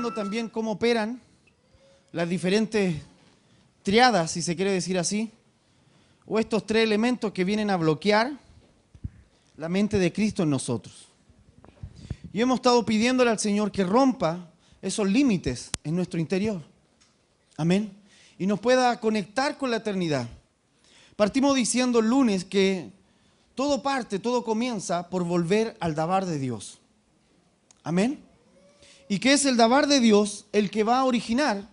explicando también cómo operan las diferentes triadas, si se quiere decir así, o estos tres elementos que vienen a bloquear la mente de Cristo en nosotros. Y hemos estado pidiéndole al Señor que rompa esos límites en nuestro interior. Amén. Y nos pueda conectar con la eternidad. Partimos diciendo el lunes que todo comienza por volver al Dabar de Dios. Amén. Y que es el Dabar de Dios el que va a originar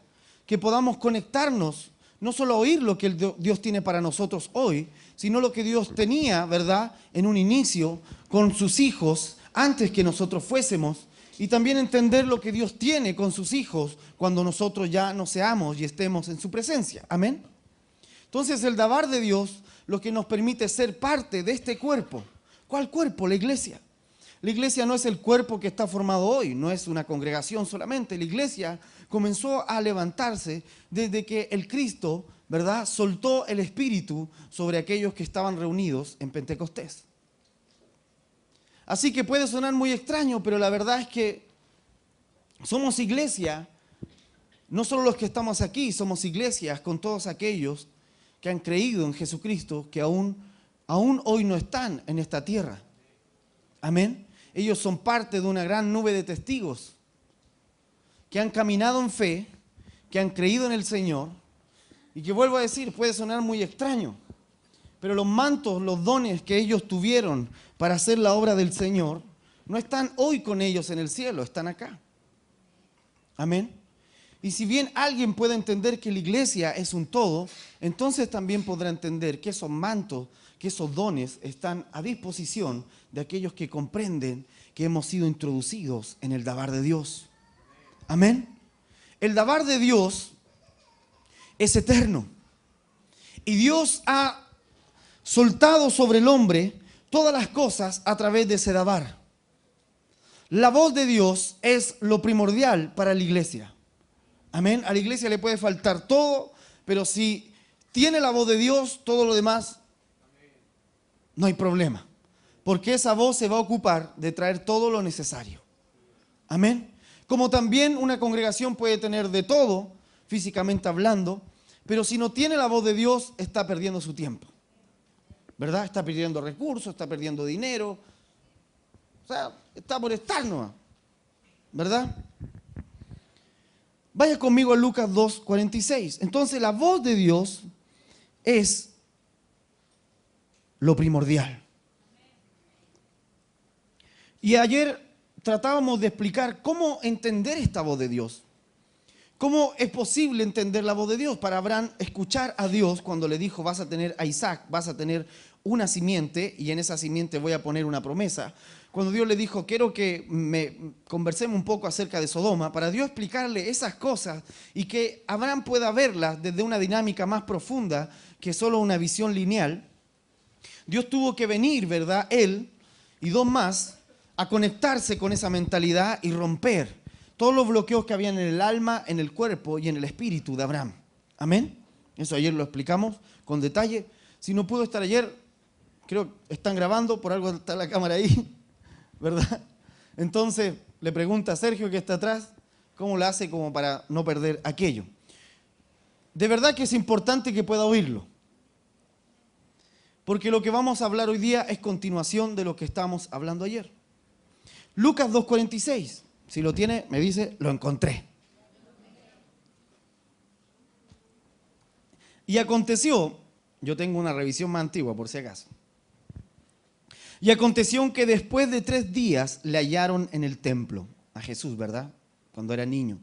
que podamos conectarnos, no solo a oír lo que Dios tiene para nosotros hoy, sino lo que Dios tenía, ¿verdad?, en un inicio con sus hijos antes que nosotros fuésemos, y también entender lo que Dios tiene con sus hijos cuando nosotros ya no seamos y estemos en su presencia. Amén. Entonces el Dabar de Dios lo que nos permite ser parte de este cuerpo. ¿Cuál cuerpo? La iglesia. La iglesia no es el cuerpo que está formado hoy, no es una congregación solamente. La iglesia comenzó a levantarse desde que el Cristo, ¿verdad?, soltó el Espíritu sobre aquellos que estaban reunidos en Pentecostés. Así que puede sonar muy extraño, pero la verdad es que somos iglesia, no solo los que estamos aquí, somos iglesias con todos aquellos que han creído en Jesucristo, que aún hoy no están en esta tierra. Amén. Ellos son parte de una gran nube de testigos que han caminado en fe, que han creído en el Señor, y que, vuelvo a decir, puede sonar muy extraño, pero los mantos, los dones que ellos tuvieron para hacer la obra del Señor, no están hoy con ellos en el cielo, están acá. Amén. Y si bien alguien puede entender que la iglesia es un todo, entonces también podrá entender que esos mantos, que esos dones están a disposición de aquellos que comprenden que hemos sido introducidos en el Dabar de Dios. Amén. El Dabar de Dios es eterno. Y Dios ha soltado sobre el hombre todas las cosas a través de ese Dabar. La voz de Dios es lo primordial para la iglesia. Amén. A la iglesia le puede faltar todo, pero si tiene la voz de Dios, todo lo demás no hay problema. Porque esa voz se va a ocupar de traer todo lo necesario. Amén. Como también una congregación puede tener de todo, físicamente hablando, pero si no tiene la voz de Dios, está perdiendo su tiempo. ¿Verdad? Está perdiendo recursos, está perdiendo dinero. O sea, está por estar nomás. ¿Verdad? Vaya conmigo a Lucas 2:46. Entonces la voz de Dios es lo primordial. Y ayer tratábamos de explicar cómo entender esta voz de Dios. ¿Cómo es posible entender la voz de Dios? Para Abraham escuchar a Dios cuando le dijo vas a tener a Isaac, vas a tener una simiente y en esa simiente voy a poner una promesa. Cuando Dios le dijo quiero que conversemos un poco acerca de Sodoma, para Dios explicarle esas cosas y que Abraham pueda verlas desde una dinámica más profunda que solo una visión lineal, Dios tuvo que venir, ¿verdad? Él y dos más a conectarse con esa mentalidad y romper todos los bloqueos que habían en el alma, en el cuerpo y en el espíritu de Abraham. Amén. Eso ayer lo explicamos con detalle. Si no pudo estar ayer, creo que están grabando, por algo está la cámara ahí, ¿verdad? Entonces le pregunta a Sergio que está atrás, ¿cómo lo hace como para no perder aquello? De verdad que es importante que pueda oírlo. Porque lo que vamos a hablar hoy día es continuación de lo que estábamos hablando ayer. Lucas 2:46. Si lo tiene, me dice, lo encontré. Y aconteció, yo tengo una revisión más antigua por si acaso. Y aconteció que después de 3 días le hallaron en el templo, a Jesús, ¿verdad? Cuando era niño,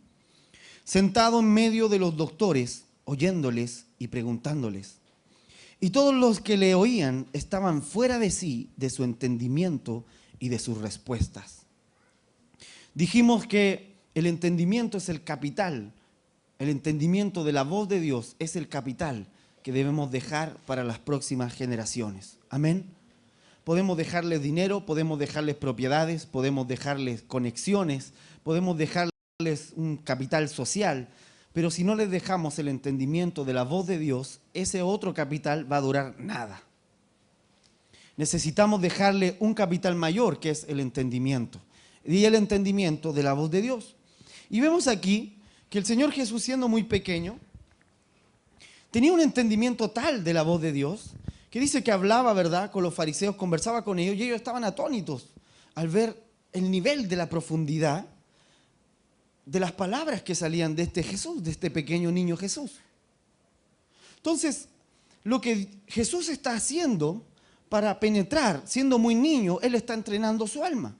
sentado en medio de los doctores, oyéndoles y preguntándoles. Y todos los que le oían estaban fuera de sí, de su entendimiento y de sus respuestas. Dijimos que el entendimiento es el capital, el entendimiento de la voz de Dios es el capital que debemos dejar para las próximas generaciones. Amén. Podemos dejarles dinero, podemos dejarles propiedades, podemos dejarles conexiones, podemos dejarles un capital social, pero si no les dejamos el entendimiento de la voz de Dios, ese otro capital va a durar nada. Necesitamos dejarle un capital mayor, que es el entendimiento. Y el entendimiento de la voz de Dios. Y vemos aquí que el Señor Jesús, siendo muy pequeño, tenía un entendimiento tal de la voz de Dios, que dice que hablaba, ¿verdad?, con los fariseos, conversaba con ellos, y ellos estaban atónitos al ver el nivel de la profundidad de las palabras que salían de este Jesús, de este pequeño niño Jesús. Entonces, lo que Jesús está haciendo para penetrar, siendo muy niño, Él está entrenando su alma.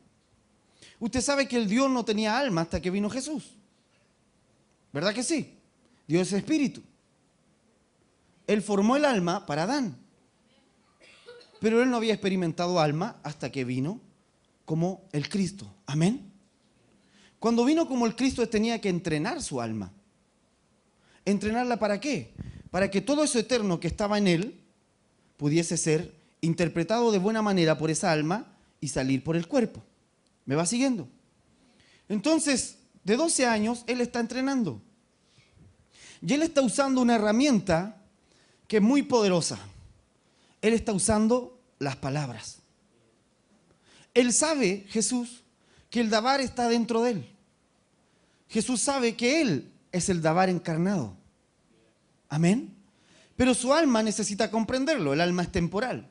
Usted sabe que el Dios no tenía alma hasta que vino Jesús. ¿Verdad que sí? Dios es espíritu. Él formó el alma para Adán. Pero Él no había experimentado alma hasta que vino como el Cristo. Amén. Cuando vino como el Cristo, Él tenía que entrenar su alma. ¿Entrenarla para qué? Para que todo eso eterno que estaba en Él pudiese ser interpretado de buena manera por esa alma y salir por el cuerpo. ¿Me va siguiendo? Entonces, de 12 años, Él está entrenando. Y Él está usando una herramienta que es muy poderosa. Él está usando las palabras. Él sabe, Jesús, que el Dabar está dentro de Él. Jesús sabe que Él es el Dabar encarnado. Amén. Pero su alma necesita comprenderlo. El alma es temporal.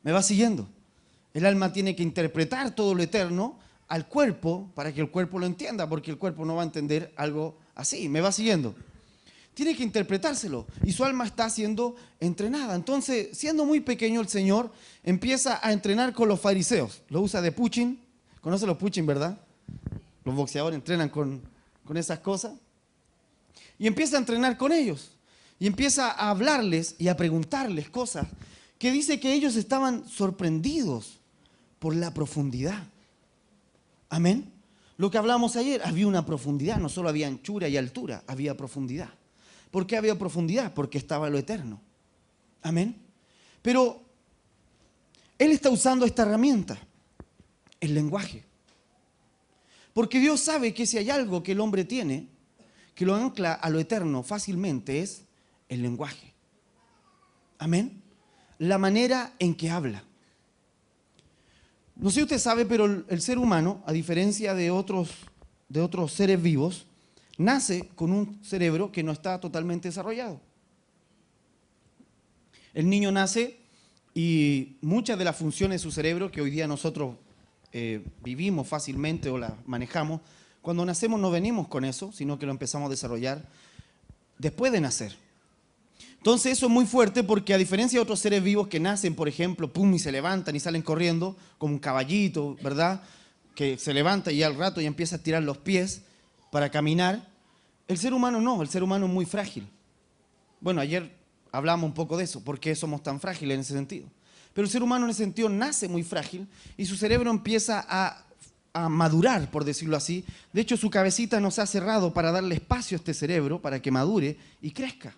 ¿Me va siguiendo? El alma tiene que interpretar todo lo eterno al cuerpo para que el cuerpo lo entienda, porque el cuerpo no va a entender algo así. ¿Me va siguiendo? Tiene que interpretárselo y su alma está siendo entrenada. Entonces, siendo muy pequeño, el Señor empieza a entrenar con los fariseos. Lo usa de puching. ¿Conoce los puching, verdad? Los boxeadores entrenan con esas cosas. Y empieza a entrenar con ellos. Y empieza a hablarles y a preguntarles cosas que dice que ellos estaban sorprendidos por la profundidad. Amén. Lo que hablamos ayer, había una profundidad, no solo había anchura y altura, había profundidad. ¿Por qué había profundidad? Porque estaba lo eterno. Amén. Pero Él está usando esta herramienta, el lenguaje. Porque Dios sabe que si hay algo que el hombre tiene, que lo ancla a lo eterno fácilmente, es el lenguaje. Amén. La manera en que habla. No sé si usted sabe, pero el ser humano, a diferencia de otros seres vivos, nace con un cerebro que no está totalmente desarrollado. El niño nace y muchas de las funciones de su cerebro que hoy día nosotros vivimos fácilmente o las manejamos, cuando nacemos no venimos con eso, sino que lo empezamos a desarrollar después de nacer. Entonces eso es muy fuerte porque a diferencia de otros seres vivos que nacen, por ejemplo, pum, y se levantan y salen corriendo, como un caballito, ¿verdad? Que se levanta y al rato ya empieza a estirar los pies para caminar. El ser humano no, el ser humano es muy frágil. Bueno, ayer hablamos un poco de eso, por qué somos tan frágiles en ese sentido. Pero el ser humano en ese sentido nace muy frágil y su cerebro empieza a madurar, por decirlo así. De hecho, su cabecita no se ha cerrado para darle espacio a este cerebro, para que madure y crezca.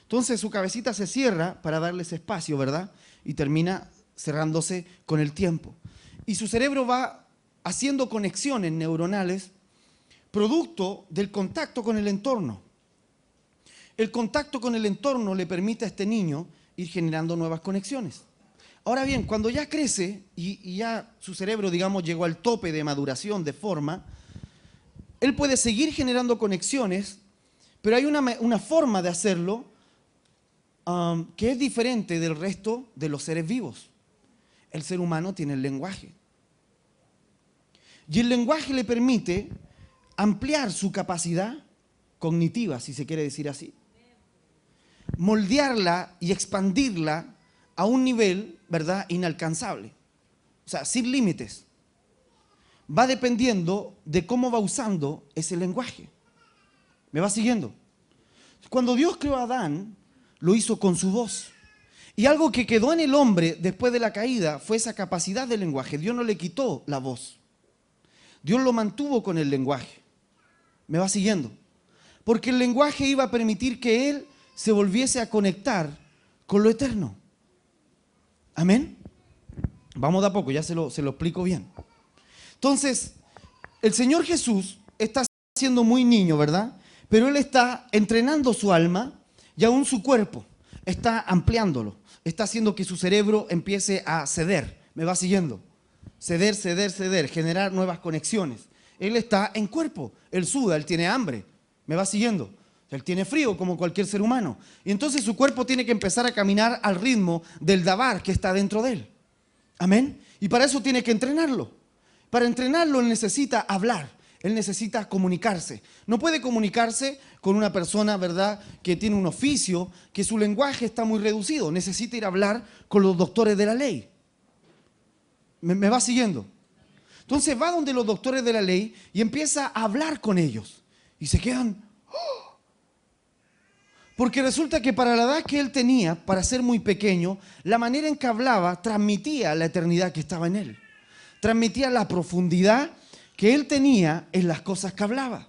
Entonces su cabecita se cierra para darle ese espacio, ¿verdad? Y termina cerrándose con el tiempo. Y su cerebro va haciendo conexiones neuronales producto del contacto con el entorno. El contacto con el entorno le permite a este niño ir generando nuevas conexiones. Ahora bien, cuando ya crece y ya su cerebro, digamos, llegó al tope de maduración, de forma, él puede seguir generando conexiones, pero hay una forma de hacerlo que es diferente del resto de los seres vivos. El ser humano tiene el lenguaje. Y el lenguaje le permite ampliar su capacidad cognitiva, si se quiere decir así. Moldearla y expandirla a un nivel, ¿verdad?, inalcanzable. O sea, sin límites. Va dependiendo de cómo va usando ese lenguaje. ¿Me va siguiendo? Cuando Dios creó a Adán, lo hizo con su voz. Y algo que quedó en el hombre después de la caída fue esa capacidad del lenguaje. Dios no le quitó la voz. Dios lo mantuvo con el lenguaje. ¿Me va siguiendo? Porque el lenguaje iba a permitir que él se volviese a conectar con lo eterno. ¿Amén? Vamos de a poco, ya se lo explico bien. Entonces, el Señor Jesús está siendo muy niño, ¿verdad? Pero Él está entrenando su alma y aún su cuerpo. Está ampliándolo. Está haciendo que su cerebro empiece a ceder. ¿Me va siguiendo? Ceder, generar nuevas conexiones. Él está en cuerpo, él suda, él tiene hambre. ¿Me va siguiendo? Él tiene frío como cualquier ser humano. Y entonces su cuerpo tiene que empezar a caminar al ritmo del dabar que está dentro de él. Amén. Y para eso tiene que entrenarlo. Para entrenarlo él necesita hablar. Él necesita comunicarse. No puede comunicarse con una persona, ¿verdad?, que tiene un oficio, que su lenguaje está muy reducido. Necesita ir a hablar con los doctores de la ley. ¿Me va siguiendo? Entonces va donde los doctores de la ley y empieza a hablar con ellos. Y se quedan... ¡oh! Porque resulta que para la edad que él tenía, para ser muy pequeño, la manera en que hablaba transmitía la eternidad que estaba en él. Transmitía la profundidad que él tenía en las cosas que hablaba.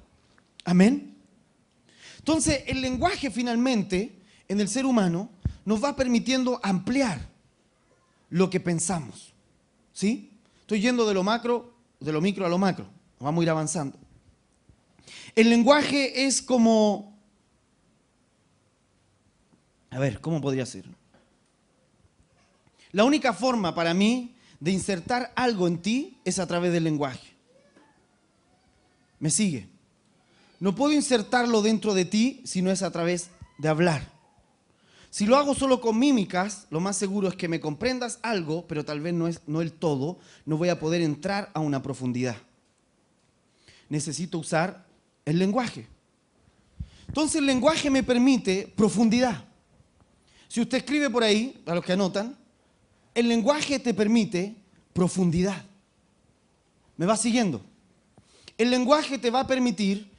Amén. Entonces, el lenguaje finalmente, en el ser humano, nos va permitiendo ampliar lo que pensamos. ¿Sí? Estoy yendo de lo macro, de lo micro a lo macro. Vamos a ir avanzando. El lenguaje es como... A ver, ¿cómo podría ser? La única forma para mí de insertar algo en ti es a través del lenguaje. ¿Me sigue? No puedo insertarlo dentro de ti si no es a través de hablar. Si lo hago solo con mímicas, lo más seguro es que me comprendas algo, pero tal vez no el todo, no voy a poder entrar a una profundidad. Necesito usar el lenguaje. Entonces el lenguaje me permite profundidad. Si usted escribe por ahí, a los que anotan, el lenguaje te permite profundidad. ¿Me va siguiendo? El lenguaje te va a permitir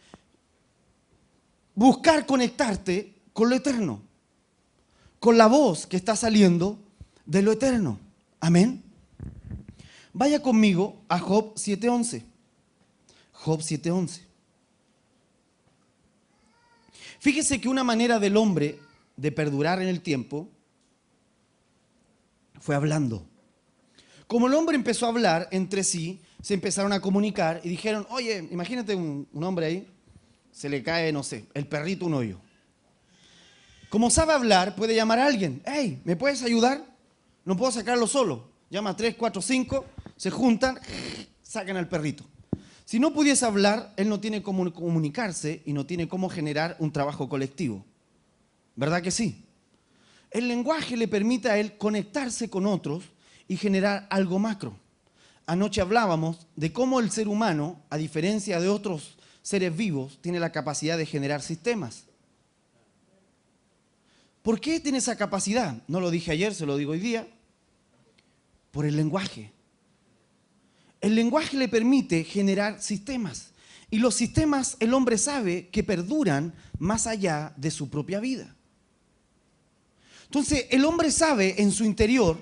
buscar conectarte con lo eterno, con la voz que está saliendo de lo eterno. Amén. Vaya conmigo a Job 7:11. Job 7:11. Fíjese que una manera del hombre de perdurar en el tiempo fue hablando. Como el hombre empezó a hablar entre sí, se empezaron a comunicar y dijeron, oye, imagínate un hombre ahí, se le cae, no sé, el perrito un hoyo. Como sabe hablar, puede llamar a alguien. Hey, ¿me puedes ayudar? No puedo sacarlo solo. Llama a 3, 4, 5, se juntan, sacan al perrito. Si no pudiese hablar, él no tiene cómo comunicarse y no tiene cómo generar un trabajo colectivo. ¿Verdad que sí? El lenguaje le permite a él conectarse con otros y generar algo macro. Anoche hablábamos de cómo el ser humano, a diferencia de otros seres vivos, tiene la capacidad de generar sistemas. ¿Por qué tiene esa capacidad? No lo dije ayer, se lo digo hoy día. Por el lenguaje. El lenguaje le permite generar sistemas. Y los sistemas el hombre sabe que perduran más allá de su propia vida. Entonces, el hombre sabe en su interior,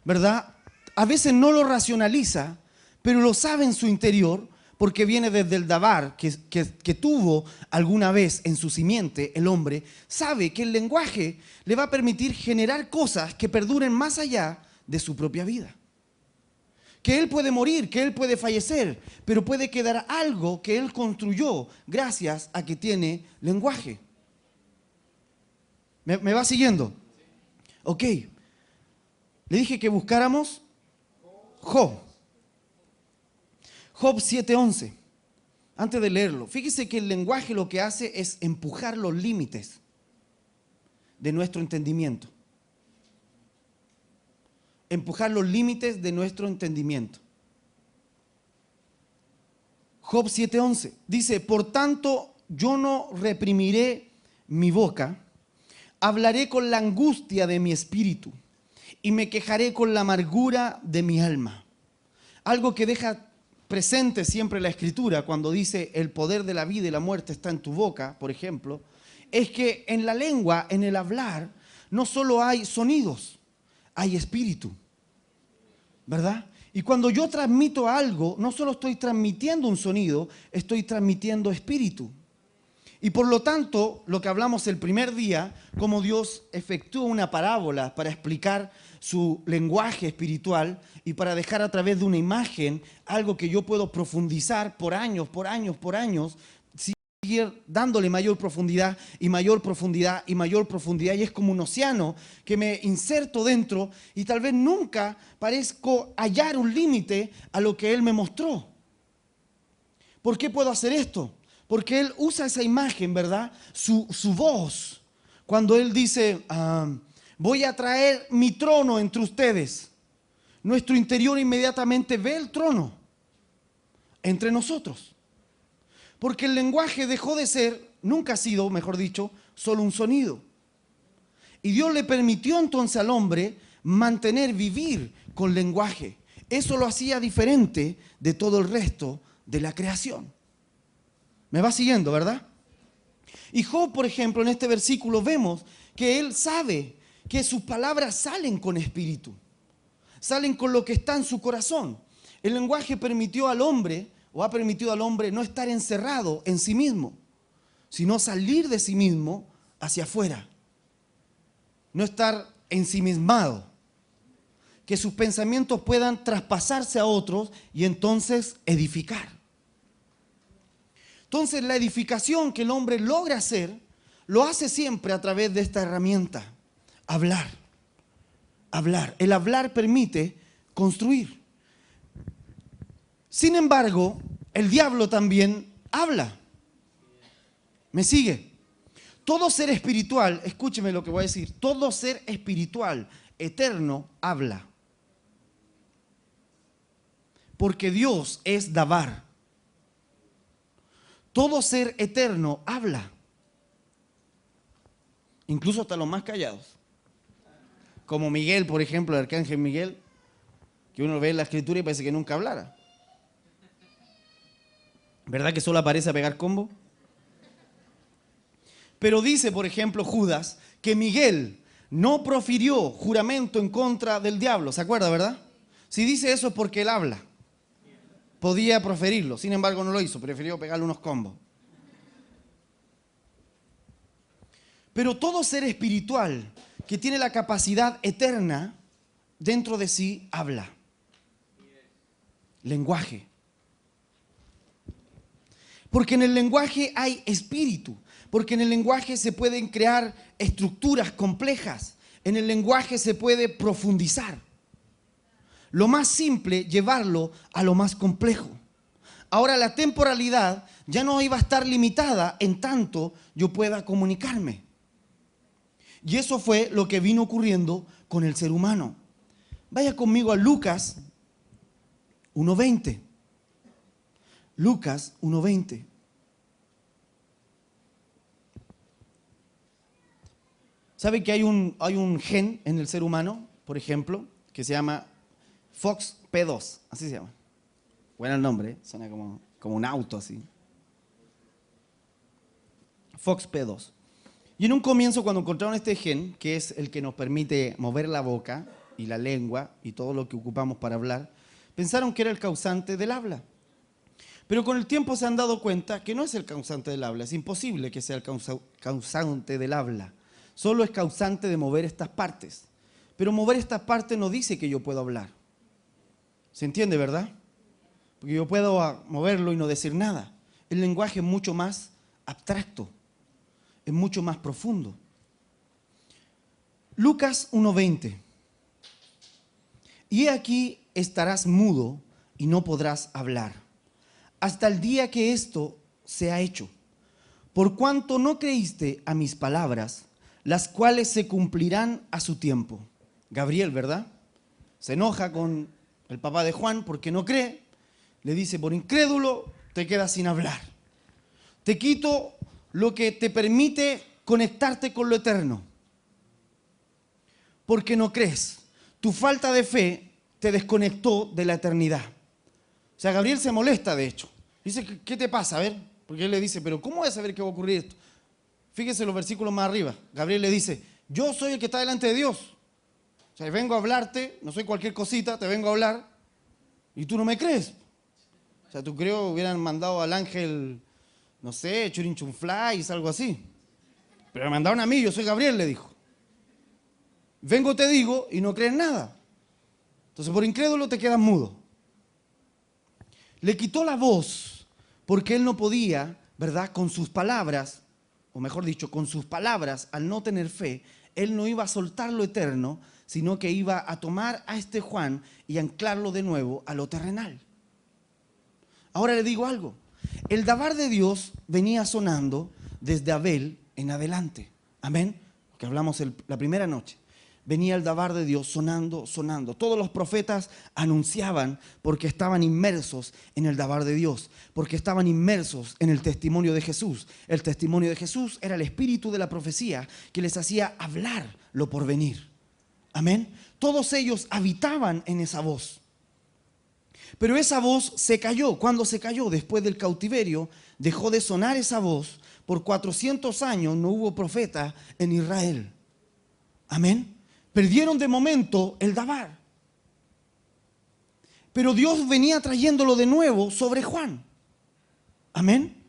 ¿verdad? A veces no lo racionaliza, pero lo sabe en su interior porque viene desde el dabar que tuvo alguna vez en su simiente el hombre. Sabe que el lenguaje le va a permitir generar cosas que perduren más allá de su propia vida. Que él puede morir, que él puede fallecer, pero puede quedar algo que él construyó gracias a que tiene lenguaje. ¿Me va siguiendo? Ok. Le dije que buscáramos Job. Job 7:11. Antes de leerlo, fíjese que el lenguaje lo que hace es empujar los límites de nuestro entendimiento. Empujar los límites de nuestro entendimiento. Job 7:11 dice, por tanto yo no reprimiré mi boca, hablaré con la angustia de mi espíritu y me quejaré con la amargura de mi alma. Algo que deja presente siempre la Escritura cuando dice el poder de la vida y la muerte está en tu boca, por ejemplo, es que en la lengua, en el hablar, no solo hay sonidos, hay espíritu, ¿verdad? Y cuando yo transmito algo, no solo estoy transmitiendo un sonido, estoy transmitiendo espíritu. Y por lo tanto, lo que hablamos el primer día, cómo Dios efectúa una parábola para explicar su lenguaje espiritual y para dejar a través de una imagen algo que yo puedo profundizar por años, seguir dándole mayor profundidad y mayor profundidad y mayor profundidad. Y es como un océano que me inserto dentro y tal vez nunca parezco hallar un límite a lo que Él me mostró. ¿Por qué puedo hacer esto? Porque Él usa esa imagen, ¿verdad? Su voz. Cuando Él dice, voy a traer mi trono entre ustedes. Nuestro interior inmediatamente ve el trono entre nosotros. Porque el lenguaje dejó de ser, nunca ha sido, mejor dicho, solo un sonido. Y Dios le permitió entonces al hombre vivir con lenguaje. Eso lo hacía diferente de todo el resto de la creación. ¿Me va siguiendo, verdad? Y Job, por ejemplo, en este versículo vemos que él sabe que sus palabras salen con espíritu, salen con lo que está en su corazón. El lenguaje permitió al hombre, o ha permitido al hombre, no estar encerrado en sí mismo, sino salir de sí mismo hacia afuera. No estar ensimismado. Que sus pensamientos puedan traspasarse a otros y entonces edificar. Entonces la edificación que el hombre logra hacer, lo hace siempre a través de esta herramienta. Hablar. Hablar. El hablar permite construir. Sin embargo, el diablo también habla. ¿Me sigue? Todo ser espiritual, escúcheme lo que voy a decir, todo ser espiritual, eterno, habla. Porque Dios es Dabar. Todo ser eterno habla. Incluso hasta los más callados. Como Miguel, por ejemplo, el arcángel Miguel, que uno ve en la escritura y parece que nunca hablara. ¿Verdad que solo aparece a pegar combo? Pero dice, por ejemplo, Judas, que Miguel no profirió juramento en contra del diablo. ¿Se acuerda, verdad? Si dice eso es porque él habla. Podía proferirlo, sin embargo no lo hizo, prefirió pegarle unos combos. Pero todo ser espiritual que tiene la capacidad eterna dentro de sí habla. Lenguaje. Porque en el lenguaje hay espíritu. Porque en el lenguaje se pueden crear estructuras complejas. En el lenguaje se puede profundizar. Lo más simple, llevarlo a lo más complejo. Ahora la temporalidad ya no iba a estar limitada en tanto yo pueda comunicarme. Y eso fue lo que vino ocurriendo con el ser humano. Vaya conmigo a Lucas 1:20. Lucas 1:20. ¿Sabe que hay un gen en el ser humano, por ejemplo, que se llama FOXP2? Así se llama. Bueno el nombre, suena como un auto así. FOXP2. Y en un comienzo, cuando encontraron este gen, que es el que nos permite mover la boca y la lengua y todo lo que ocupamos para hablar, pensaron que era el causante del habla. Pero con el tiempo se han dado cuenta que no es el causante del habla. Es imposible que sea el causante del habla. Solo es causante de mover estas partes. Pero mover estas partes no dice que yo puedo hablar. ¿Se entiende, verdad? Porque yo puedo moverlo y no decir nada. El lenguaje es mucho más abstracto. Es mucho más profundo. Lucas 1:20. Y aquí estarás mudo y no podrás hablar, hasta el día que esto sea hecho. Por cuanto no creíste a mis palabras, las cuales se cumplirán a su tiempo. Gabriel, ¿verdad? Se enoja con el papá de Juan porque no cree. Le dice, por incrédulo te quedas sin hablar. Te quito lo que te permite conectarte con lo eterno. Porque no crees. Tu falta de fe te desconectó de la eternidad. O sea, Gabriel se molesta, de hecho. Dice, ¿qué te pasa? A ver, porque él le dice, pero ¿cómo voy a saber qué va a ocurrir esto? Fíjese los versículos más arriba. Gabriel le dice, yo soy el que está delante de Dios. O sea, vengo a hablarte, no soy cualquier cosita, te vengo a hablar y tú no me crees. O sea, tú creo hubieran mandado al ángel, no sé, Churinchunflies, algo así. Pero me mandaron a mí, yo soy Gabriel, le dijo. Vengo, te digo, y no crees nada. Entonces, por incrédulo te quedas mudo. Le quitó la voz porque él no podía, ¿verdad? Con sus palabras, o mejor dicho, con sus palabras, al no tener fe, él no iba a soltar lo eterno, sino que iba a tomar a este Juan y anclarlo de nuevo a lo terrenal. Ahora le digo algo. El dabar de Dios venía sonando desde Abel en adelante. Amén. Que hablamos la primera noche. Venía el dabar de Dios sonando, sonando. Todos los profetas anunciaban porque estaban inmersos en el dabar de Dios, porque estaban inmersos en el testimonio de Jesús. El testimonio de Jesús era el espíritu de la profecía que les hacía hablar lo por venir. Amén. Todos ellos habitaban en esa voz. Pero esa voz se cayó. Cuando se cayó después del cautiverio, dejó de sonar esa voz. Por 400 años no hubo profeta en Israel. Amén. Perdieron de momento el dabar. Pero Dios venía trayéndolo de nuevo sobre Juan. Amén.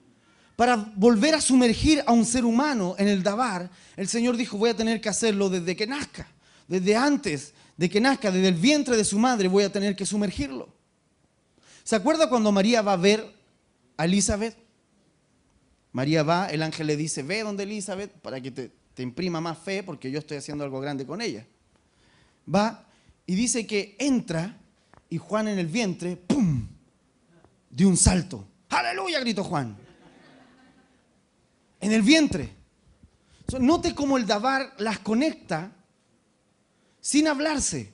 Para volver a sumergir a un ser humano en el dabar, el Señor dijo, voy a tener que hacerlo desde que nazca. Desde antes de que nazca, desde el vientre de su madre, voy a tener que sumergirlo. ¿Se acuerda cuando María va a ver a Elizabeth? María va, el ángel le dice, ve donde Elizabeth para que te imprima más fe porque yo estoy haciendo algo grande con ella. Va y dice que entra y Juan en el vientre, ¡pum!, de un salto. ¡Aleluya!, gritó Juan. En el vientre. Note cómo el dabar las conecta sin hablarse.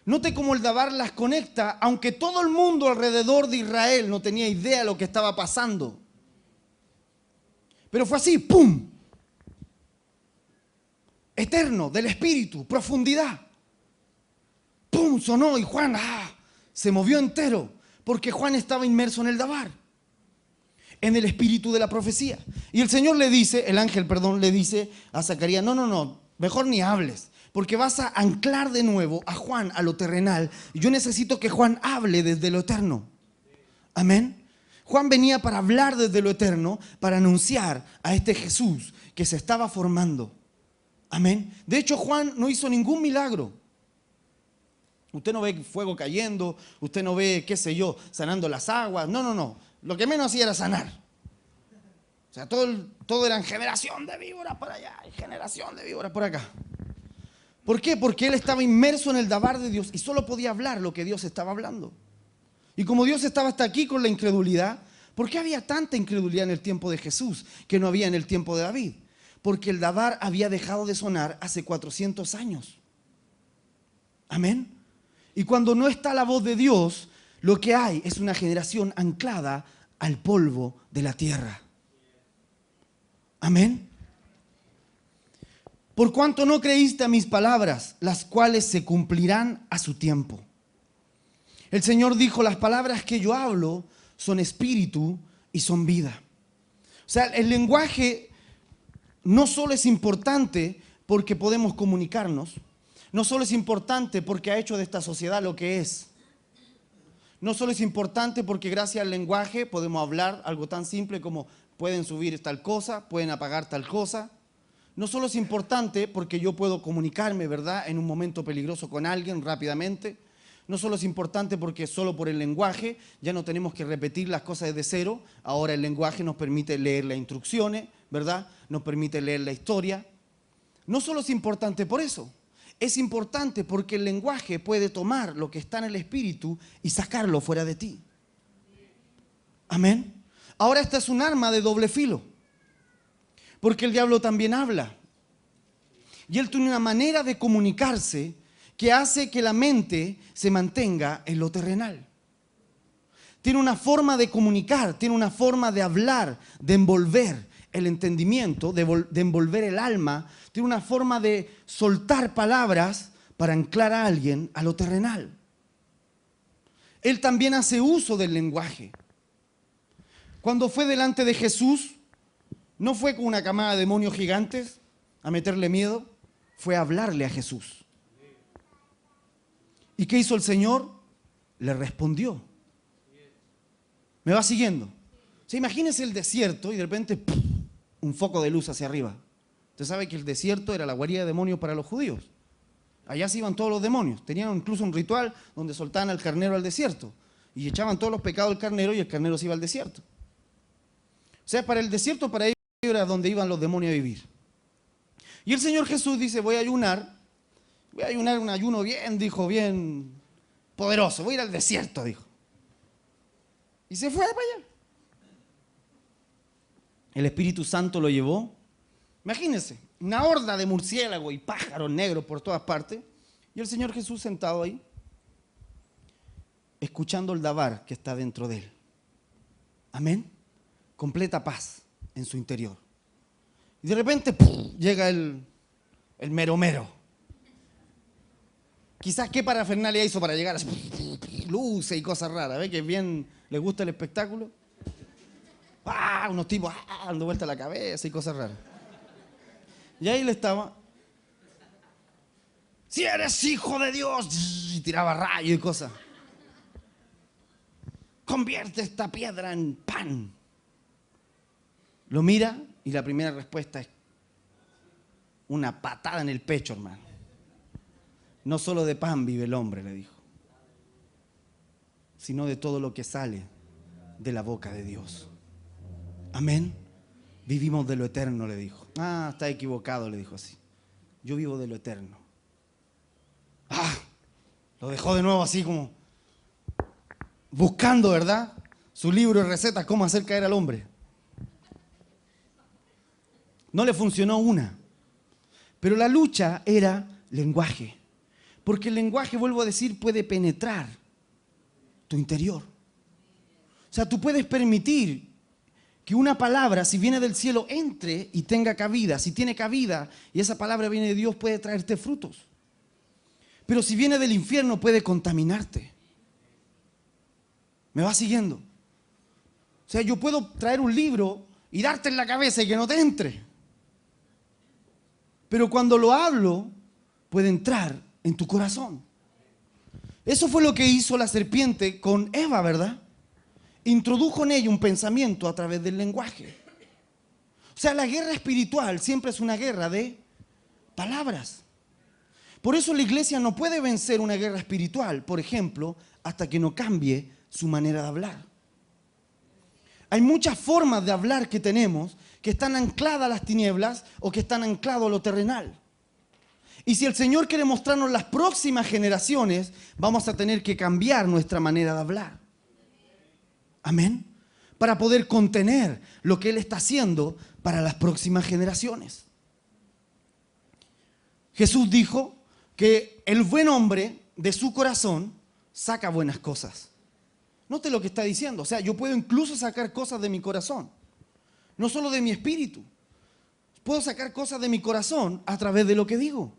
Note cómo el dabar las conecta, aunque todo el mundo alrededor de Israel no tenía idea de lo que estaba pasando. Pero fue así, ¡pum! Eterno, del espíritu, profundidad. ¡Pum! Sonó y Juan se movió entero, porque Juan estaba inmerso en el dabar, en el espíritu de la profecía. Y el Señor le dice, el ángel, perdón, le dice a Zacarías, no, mejor ni hables, porque vas a anclar de nuevo a Juan a lo terrenal. Y yo necesito que Juan hable desde lo eterno. Amén. Juan venía para hablar desde lo eterno, para anunciar a este Jesús que se estaba formando. Amén. De hecho, Juan no hizo ningún milagro. Usted no ve fuego cayendo, usted no ve, qué sé yo, sanando las aguas. No. Lo que menos hacía era sanar. O sea, todo era generación de víboras por allá y generación de víboras por acá. ¿Por qué? Porque él estaba inmerso en el dabar de Dios y solo podía hablar lo que Dios estaba hablando. Y como Dios estaba hasta aquí con la incredulidad, ¿por qué había tanta incredulidad en el tiempo de Jesús que no había en el tiempo de David? Porque el dabar había dejado de sonar hace 400 años. Amén. Y cuando no está la voz de Dios, lo que hay es una generación anclada al polvo de la tierra. Amén. Por cuanto no creíste a mis palabras, las cuales se cumplirán a su tiempo. El Señor dijo, las palabras que yo hablo son espíritu y son vida. O sea, el lenguaje no solo es importante porque podemos comunicarnos, no solo es importante porque ha hecho de esta sociedad lo que es. No solo es importante porque gracias al lenguaje podemos hablar algo tan simple como pueden subir tal cosa, pueden apagar tal cosa. No solo es importante porque yo puedo comunicarme, ¿verdad?, en un momento peligroso con alguien rápidamente. No solo es importante porque solo por el lenguaje ya no tenemos que repetir las cosas desde cero. Ahora el lenguaje nos permite leer las instrucciones, ¿verdad? Nos permite leer la historia. No solo es importante por eso. Es importante porque el lenguaje puede tomar lo que está en el espíritu y sacarlo fuera de ti. Amén. Ahora esta es un arma de doble filo. Porque el diablo también habla. Y él tiene una manera de comunicarse que hace que la mente se mantenga en lo terrenal. Tiene una forma de comunicar, tiene una forma de hablar, de envolver el entendimiento, de envolver el alma. Tiene una forma de soltar palabras para anclar a alguien a lo terrenal. Él también hace uso del lenguaje. Cuando fue delante de Jesús, no fue con una camada de demonios gigantes a meterle miedo, fue a hablarle a Jesús. ¿Y qué hizo el Señor? Le respondió. ¿Me va siguiendo? O sea, imagínese el desierto y de repente ¡puf!, un foco de luz hacia arriba. Usted sabe que el desierto era la guarida de demonios para los judíos. Allá se iban todos los demonios. Tenían incluso un ritual donde soltaban al carnero al desierto y echaban todos los pecados del carnero y el carnero se iba al desierto. O sea, para el desierto, para ellos era donde iban los demonios a vivir. Y el Señor Jesús dice, voy a ayunar un ayuno bien, dijo, bien poderoso. Voy a ir al desierto, dijo. Y se fue para allá. el Espíritu Santo lo llevó. Imagínense, una horda de murciélagos y pájaros negros por todas partes. Y el Señor Jesús sentado ahí, escuchando el dabar que está dentro de él. Amén. Completa paz en su interior. Y de repente ¡pum!, llega el mero mero. Quizás qué parafernalia hizo para llegar a luces y cosas raras. ¿Ve que bien le gusta el espectáculo? ¡Ah! Unos tipos dando vuelta la cabeza y cosas raras. Y ahí le estaba. Si eres hijo de Dios, y tiraba rayos y cosas. Convierte esta piedra en pan. Lo mira y la primera respuesta es una patada en el pecho, hermano. No solo de pan vive el hombre, le dijo, sino de todo lo que sale de la boca de Dios. Amén. Vivimos de lo eterno, le dijo. Ah, está equivocado, le dijo así. Yo vivo de lo eterno. Ah, lo dejó de nuevo así como buscando, ¿verdad? Su libro de recetas, cómo hacer caer al hombre. No le funcionó una. Pero la lucha era lenguaje. Porque el lenguaje, vuelvo a decir, puede penetrar tu interior. O sea, tú puedes permitir que una palabra, si viene del cielo, entre y tenga cabida. Si tiene cabida y esa palabra viene de Dios, puede traerte frutos. Pero si viene del infierno, puede contaminarte. ¿Me vas siguiendo? O sea, yo puedo traer un libro y darte en la cabeza y que no te entre. Pero cuando lo hablo, puede entrar en tu corazón. Eso fue lo que hizo la serpiente con Eva, ¿verdad? Introdujo en ella un pensamiento a través del lenguaje. O sea, la guerra espiritual siempre es una guerra de palabras. Por eso la iglesia no puede vencer una guerra espiritual, por ejemplo, hasta que no cambie su manera de hablar. Hay muchas formas de hablar que tenemos que están ancladas a las tinieblas o que están ancladas a lo terrenal. Y si el Señor quiere mostrarnos las próximas generaciones, vamos a tener que cambiar nuestra manera de hablar. Amén. Para poder contener lo que Él está haciendo para las próximas generaciones. Jesús dijo que el buen hombre de su corazón saca buenas cosas. Note lo que está diciendo. O sea, yo puedo incluso sacar cosas de mi corazón. No solo de mi espíritu. Puedo sacar cosas de mi corazón a través de lo que digo.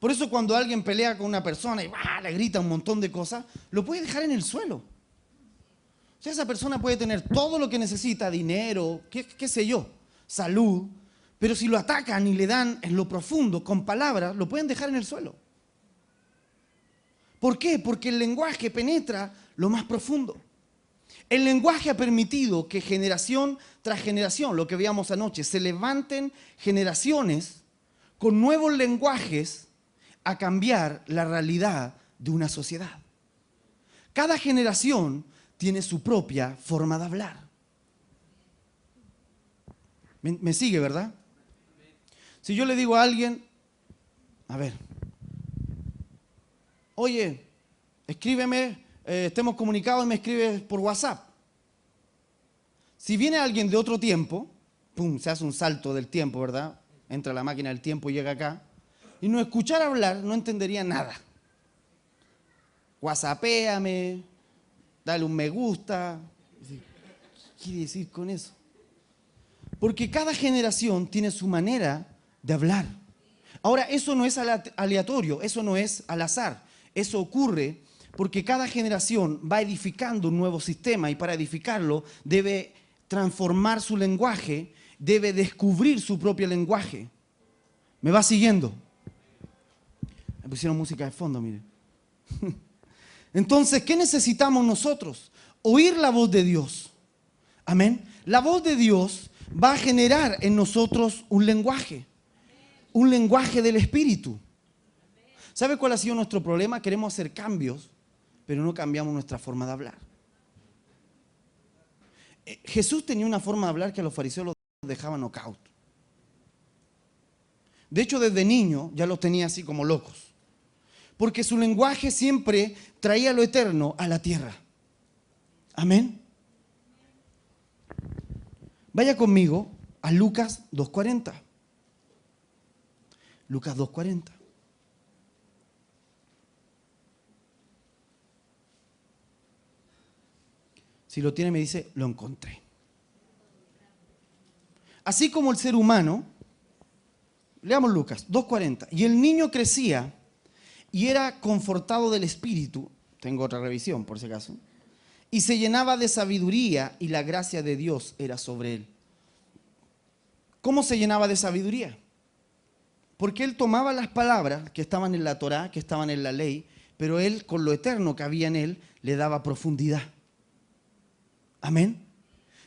Por eso cuando alguien pelea con una persona y le grita un montón de cosas, lo puede dejar en el suelo. O sea, esa persona puede tener todo lo que necesita, dinero, qué sé yo, salud, pero si lo atacan y le dan en lo profundo, con palabras, lo pueden dejar en el suelo. ¿Por qué? Porque el lenguaje penetra lo más profundo. El lenguaje ha permitido que generación tras generación, lo que veíamos anoche, se levanten generaciones con nuevos lenguajes a cambiar la realidad de una sociedad. Cada generación tiene su propia forma de hablar. ¿Me sigue, verdad? Si yo le digo a alguien, a ver, oye, escríbeme, estemos comunicados y me escribes por WhatsApp. Si viene alguien de otro tiempo, pum, se hace un salto del tiempo, ¿verdad? Entra la máquina del tiempo y llega acá. Y no escuchar hablar, no entendería nada. WhatsAppéame, dale un me gusta. ¿Qué quiere decir con eso? Porque cada generación tiene su manera de hablar. Ahora, eso no es aleatorio, eso no es al azar. Eso ocurre porque cada generación va edificando un nuevo sistema y para edificarlo debe transformar su lenguaje, debe descubrir su propio lenguaje. ¿Me va siguiendo? Me pusieron música de fondo, mire. Entonces, ¿qué necesitamos nosotros? Oír la voz de Dios. Amén. La voz de Dios va a generar en nosotros un lenguaje del Espíritu. ¿Sabe cuál ha sido nuestro problema? Queremos hacer cambios, pero no cambiamos nuestra forma de hablar. Jesús tenía una forma de hablar que a los fariseos los dejaba knockout. De hecho, desde niño ya los tenía así como locos. Porque su lenguaje siempre traía lo eterno a la tierra. Amén. Vaya conmigo a Lucas 2:40. Lucas 2:40. Si lo tiene, me dice, lo encontré. Así como el ser humano, leamos Lucas 2:40. Y el niño crecía y era confortado del Espíritu, tengo otra revisión por si acaso, y se llenaba de sabiduría y la gracia de Dios era sobre él. ¿Cómo se llenaba de sabiduría? Porque él tomaba las palabras que estaban en la Torá, que estaban en la ley, pero él, con lo eterno que había en él, le daba profundidad. Amén.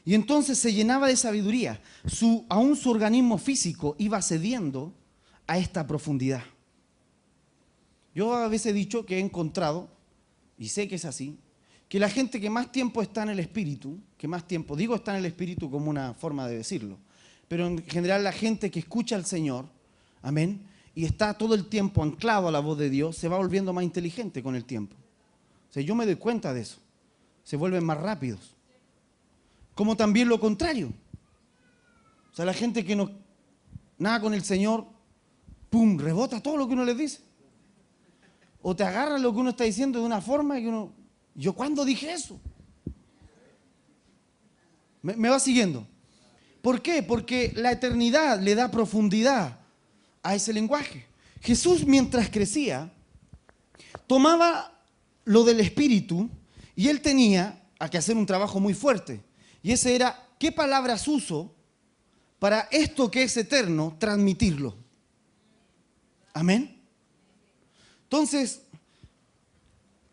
Y entonces se llenaba de sabiduría. Aún su organismo físico iba cediendo a esta profundidad. Yo a veces he dicho que he encontrado, y sé que es así, que la gente que más tiempo está en el Espíritu, que más tiempo, digo está en el Espíritu como una forma de decirlo, pero en general la gente que escucha al Señor, amén, y está todo el tiempo anclado a la voz de Dios, se va volviendo más inteligente con el tiempo. O sea, yo me doy cuenta de eso. Se vuelven más rápidos. Como también lo contrario. O sea, la gente que no nada con el Señor, pum, rebota todo lo que uno les dice. O te agarra lo que uno está diciendo de una forma que uno, ¿yo cuándo dije eso? ¿Me va siguiendo? ¿Por qué? Porque la eternidad le da profundidad a ese lenguaje. Jesús, mientras crecía, tomaba lo del Espíritu y él tenía que hacer un trabajo muy fuerte. Y ese era, ¿qué palabras uso para esto que es eterno, transmitirlo? Amén. Entonces,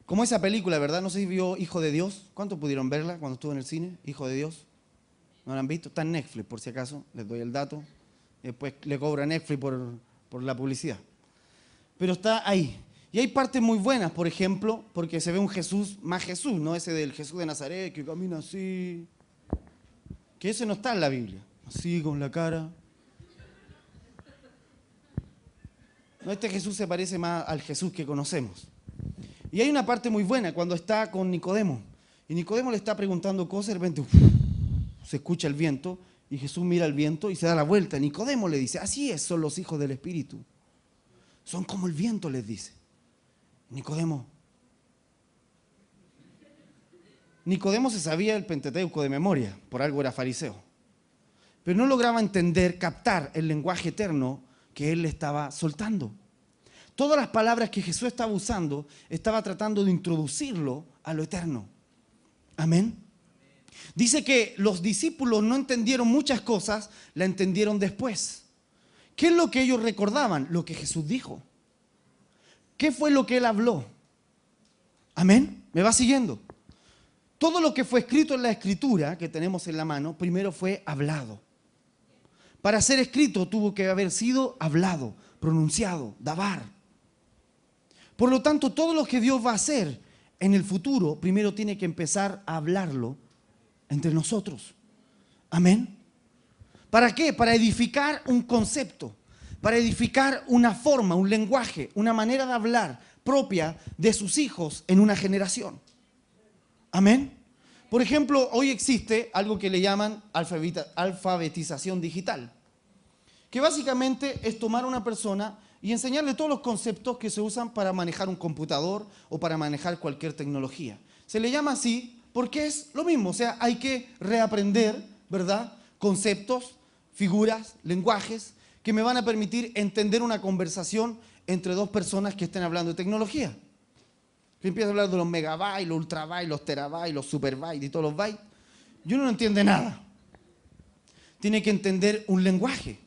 como esa película, ¿verdad? No sé si vio Hijo de Dios. ¿Cuántos pudieron verla cuando estuvo en el cine? Hijo de Dios. ¿No la han visto? Está en Netflix, por si acaso. Les doy el dato. Después le cobra Netflix por la publicidad. Pero está ahí. Y hay partes muy buenas, por ejemplo, porque se ve un Jesús, más Jesús, ¿no? Ese del Jesús de Nazaret que camina así. Que ese no está en la Biblia. Así, con la cara. No, este Jesús se parece más al Jesús que conocemos. Y hay una parte muy buena cuando está con Nicodemo. Y Nicodemo le está preguntando cosas y de repente se escucha el viento y Jesús mira el viento y se da la vuelta. Nicodemo le dice, así es, son los hijos del Espíritu. Son como el viento, les dice. Nicodemo se sabía el Pentateuco de memoria, por algo era fariseo. Pero no lograba entender, captar el lenguaje eterno que él le estaba soltando. Todas las palabras que Jesús estaba usando, estaba tratando de introducirlo a lo eterno. Amén. Dice que los discípulos no entendieron muchas cosas, la entendieron después. ¿Qué es lo que ellos recordaban? Lo que Jesús dijo. ¿Qué fue lo que él habló? Amén. ¿Me va siguiendo? Todo lo que fue escrito en la Escritura que tenemos en la mano, primero fue hablado. Para ser escrito tuvo que haber sido hablado, pronunciado, dabar. Por lo tanto, todo lo que Dios va a hacer en el futuro, primero tiene que empezar a hablarlo entre nosotros. Amén. ¿Para qué? Para edificar un concepto, para edificar una forma, un lenguaje, una manera de hablar propia de sus hijos en una generación. Amén. Por ejemplo, hoy existe algo que le llaman alfabetización digital, que básicamente es tomar a una persona y enseñarle todos los conceptos que se usan para manejar un computador o para manejar cualquier tecnología. Se le llama así porque es lo mismo, o sea, hay que reaprender, ¿verdad? Conceptos, figuras, lenguajes que me van a permitir entender una conversación entre dos personas que estén hablando de tecnología. Que empieza a hablar de los megabytes, los ultrabytes, los terabytes, los superbytes y todos los bytes. Y uno no entiende nada. Tiene que entender un lenguaje.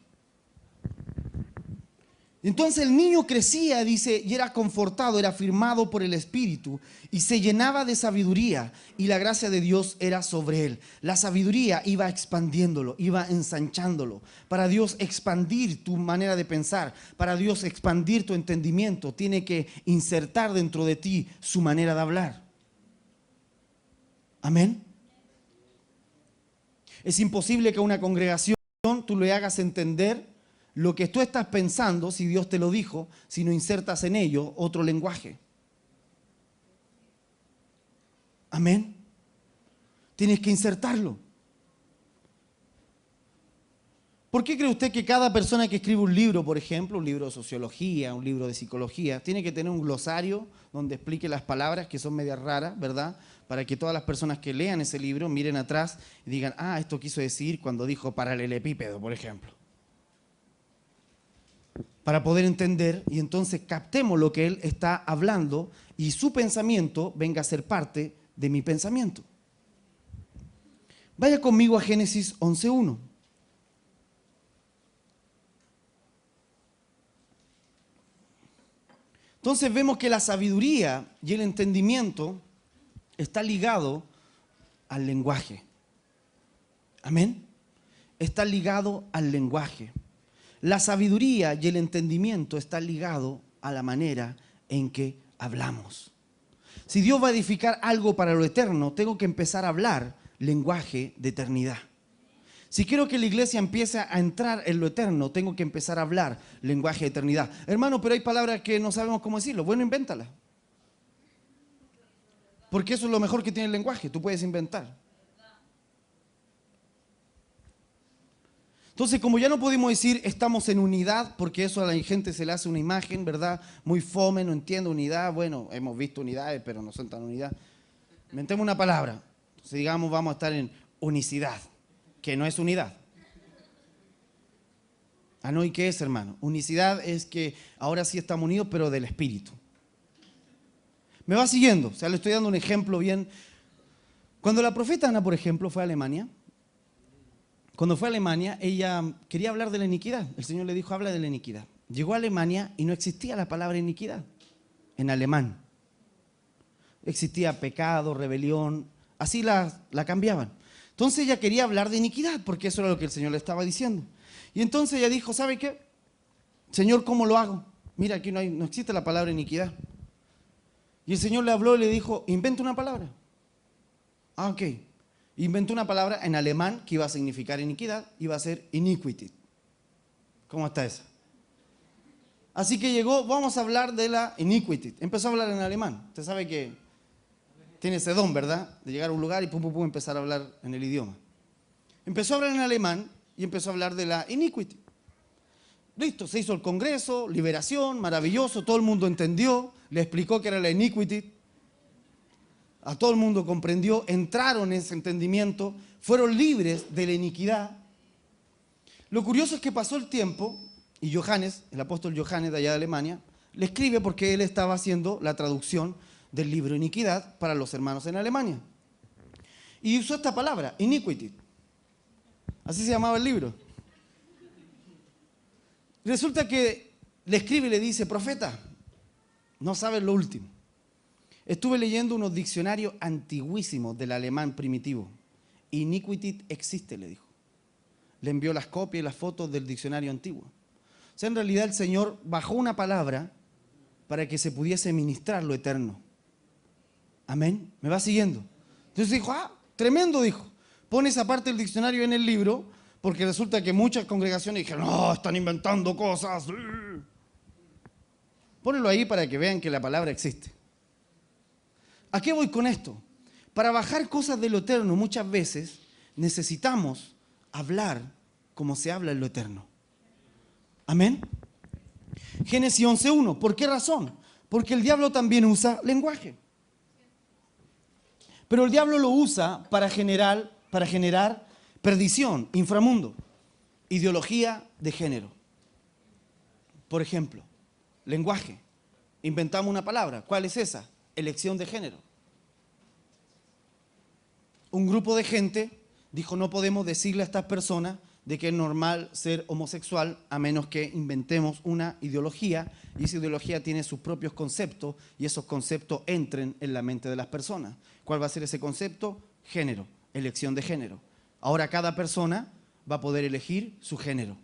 Entonces el niño crecía, dice, y era confortado, era afirmado por el Espíritu y se llenaba de sabiduría y la gracia de Dios era sobre él. La sabiduría iba expandiéndolo, iba ensanchándolo. Para Dios expandir tu manera de pensar, para Dios expandir tu entendimiento, tiene que insertar dentro de ti su manera de hablar. Amén. Es imposible que a una congregación tú le hagas entender lo que tú estás pensando, si Dios te lo dijo, si no insertas en ello otro lenguaje. Amén. Tienes que insertarlo. ¿Por qué cree usted que cada persona que escribe un libro, por ejemplo, un libro de sociología, un libro de psicología, tiene que tener un glosario donde explique las palabras que son medias raras, ¿verdad? Para que todas las personas que lean ese libro miren atrás y digan, ah, esto quiso decir cuando dijo paralelepípedo, por ejemplo. Para poder entender y entonces captemos lo que él está hablando y su pensamiento venga a ser parte de mi pensamiento. Vaya conmigo a Génesis 11:1. Entonces vemos que la sabiduría y el entendimiento está ligado al lenguaje. Amén. Está ligado al lenguaje. La sabiduría y el entendimiento están ligados a la manera en que hablamos. Si Dios va a edificar algo para lo eterno, tengo que empezar a hablar lenguaje de eternidad. Si quiero que la iglesia empiece a entrar en lo eterno, tengo que empezar a hablar lenguaje de eternidad. Hermano, pero hay palabras que no sabemos cómo decirlo. Bueno, invéntalas. Porque eso es lo mejor que tiene el lenguaje. Tú puedes inventar. Entonces, como ya no podemos decir estamos en unidad, porque eso a la gente se le hace una imagen, ¿verdad? Muy fome, no entiendo unidad. Bueno, hemos visto unidades, pero no son tan unidad. Inventemos una palabra. Entonces, digamos, vamos a estar en unicidad, que no es unidad. Ah, no, ¿y qué es, hermano? Unicidad es que ahora sí estamos unidos, pero del espíritu. ¿Me va siguiendo? O sea, le estoy dando un ejemplo bien. Cuando la profeta Ana, por ejemplo, fue a Alemania, ella quería hablar de la iniquidad. El Señor le dijo, habla de la iniquidad. Llegó a Alemania y no existía la palabra iniquidad en alemán. Existía pecado, rebelión, así la cambiaban. Entonces ella quería hablar de iniquidad, porque eso era lo que el Señor le estaba diciendo. Y entonces ella dijo, ¿sabe qué? Señor, ¿cómo lo hago? Mira, aquí no existe la palabra iniquidad. Y el Señor le habló y le dijo, inventa una palabra. Ah, ok. Inventó una palabra en alemán que iba a significar iniquidad, iba a ser iniquity. ¿Cómo está esa? Así que llegó, vamos a hablar de la iniquity. Empezó a hablar en alemán. Usted sabe que tiene ese don, ¿verdad? De llegar a un lugar y pum, pum, pum, empezar a hablar en el idioma. Empezó a hablar en alemán y empezó a hablar de la iniquity. Listo, se hizo el congreso, liberación, maravilloso, todo el mundo entendió, le explicó que era la iniquity. A todo el mundo comprendió, entraron en ese entendimiento, fueron libres de la iniquidad. Lo curioso es que pasó el tiempo y Johannes, el apóstol Johannes de allá de Alemania, le escribe porque él estaba haciendo la traducción del libro Iniquidad para los hermanos en Alemania. Y usó esta palabra, iniquity. Así se llamaba el libro. Resulta que le escribe y le dice, profeta, no sabes lo último. Estuve leyendo unos diccionarios antiguísimos del alemán primitivo. Iniquity existe, le dijo. Le envió las copias y las fotos del diccionario antiguo. O sea, en realidad el Señor bajó una palabra para que se pudiese ministrar lo eterno. Amén. ¿Me va siguiendo? Entonces dijo, ah, tremendo, dijo. Pone esa parte del diccionario en el libro, porque resulta que muchas congregaciones dijeron, no, están inventando cosas. Pónelo ahí para que vean que la palabra existe. ¿A qué voy con esto? Para bajar cosas de lo eterno muchas veces necesitamos hablar como se habla en lo eterno. Amén. Génesis 11:1. ¿Por qué razón? Porque el diablo también usa lenguaje. Pero el diablo lo usa para generar perdición, inframundo, ideología de género. Por ejemplo, lenguaje. Inventamos una palabra. ¿Cuál es esa? Elección de género. Un grupo de gente dijo, no podemos decirle a estas personas de que es normal ser homosexual a menos que inventemos una ideología, y esa ideología tiene sus propios conceptos y esos conceptos entren en la mente de las personas. ¿Cuál va a ser ese concepto? Género, elección de género. Ahora cada persona va a poder elegir su género.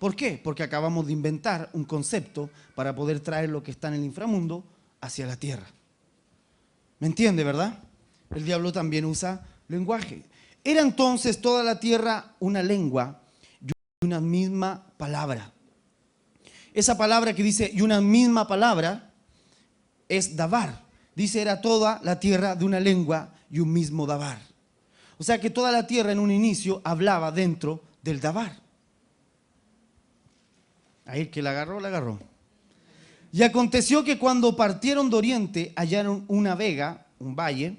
¿Por qué? Porque acabamos de inventar un concepto para poder traer lo que está en el inframundo hacia la tierra. ¿Me entiende, verdad? El diablo también usa lenguaje. Era entonces toda la tierra una lengua y una misma palabra. Esa palabra que dice y una misma palabra es dabar. Dice era toda la tierra de una lengua y un mismo dabar. O sea que toda la tierra en un inicio hablaba dentro del dabar. Ahí el que la agarró, la agarró. Y aconteció que cuando partieron de oriente, hallaron una vega, un valle,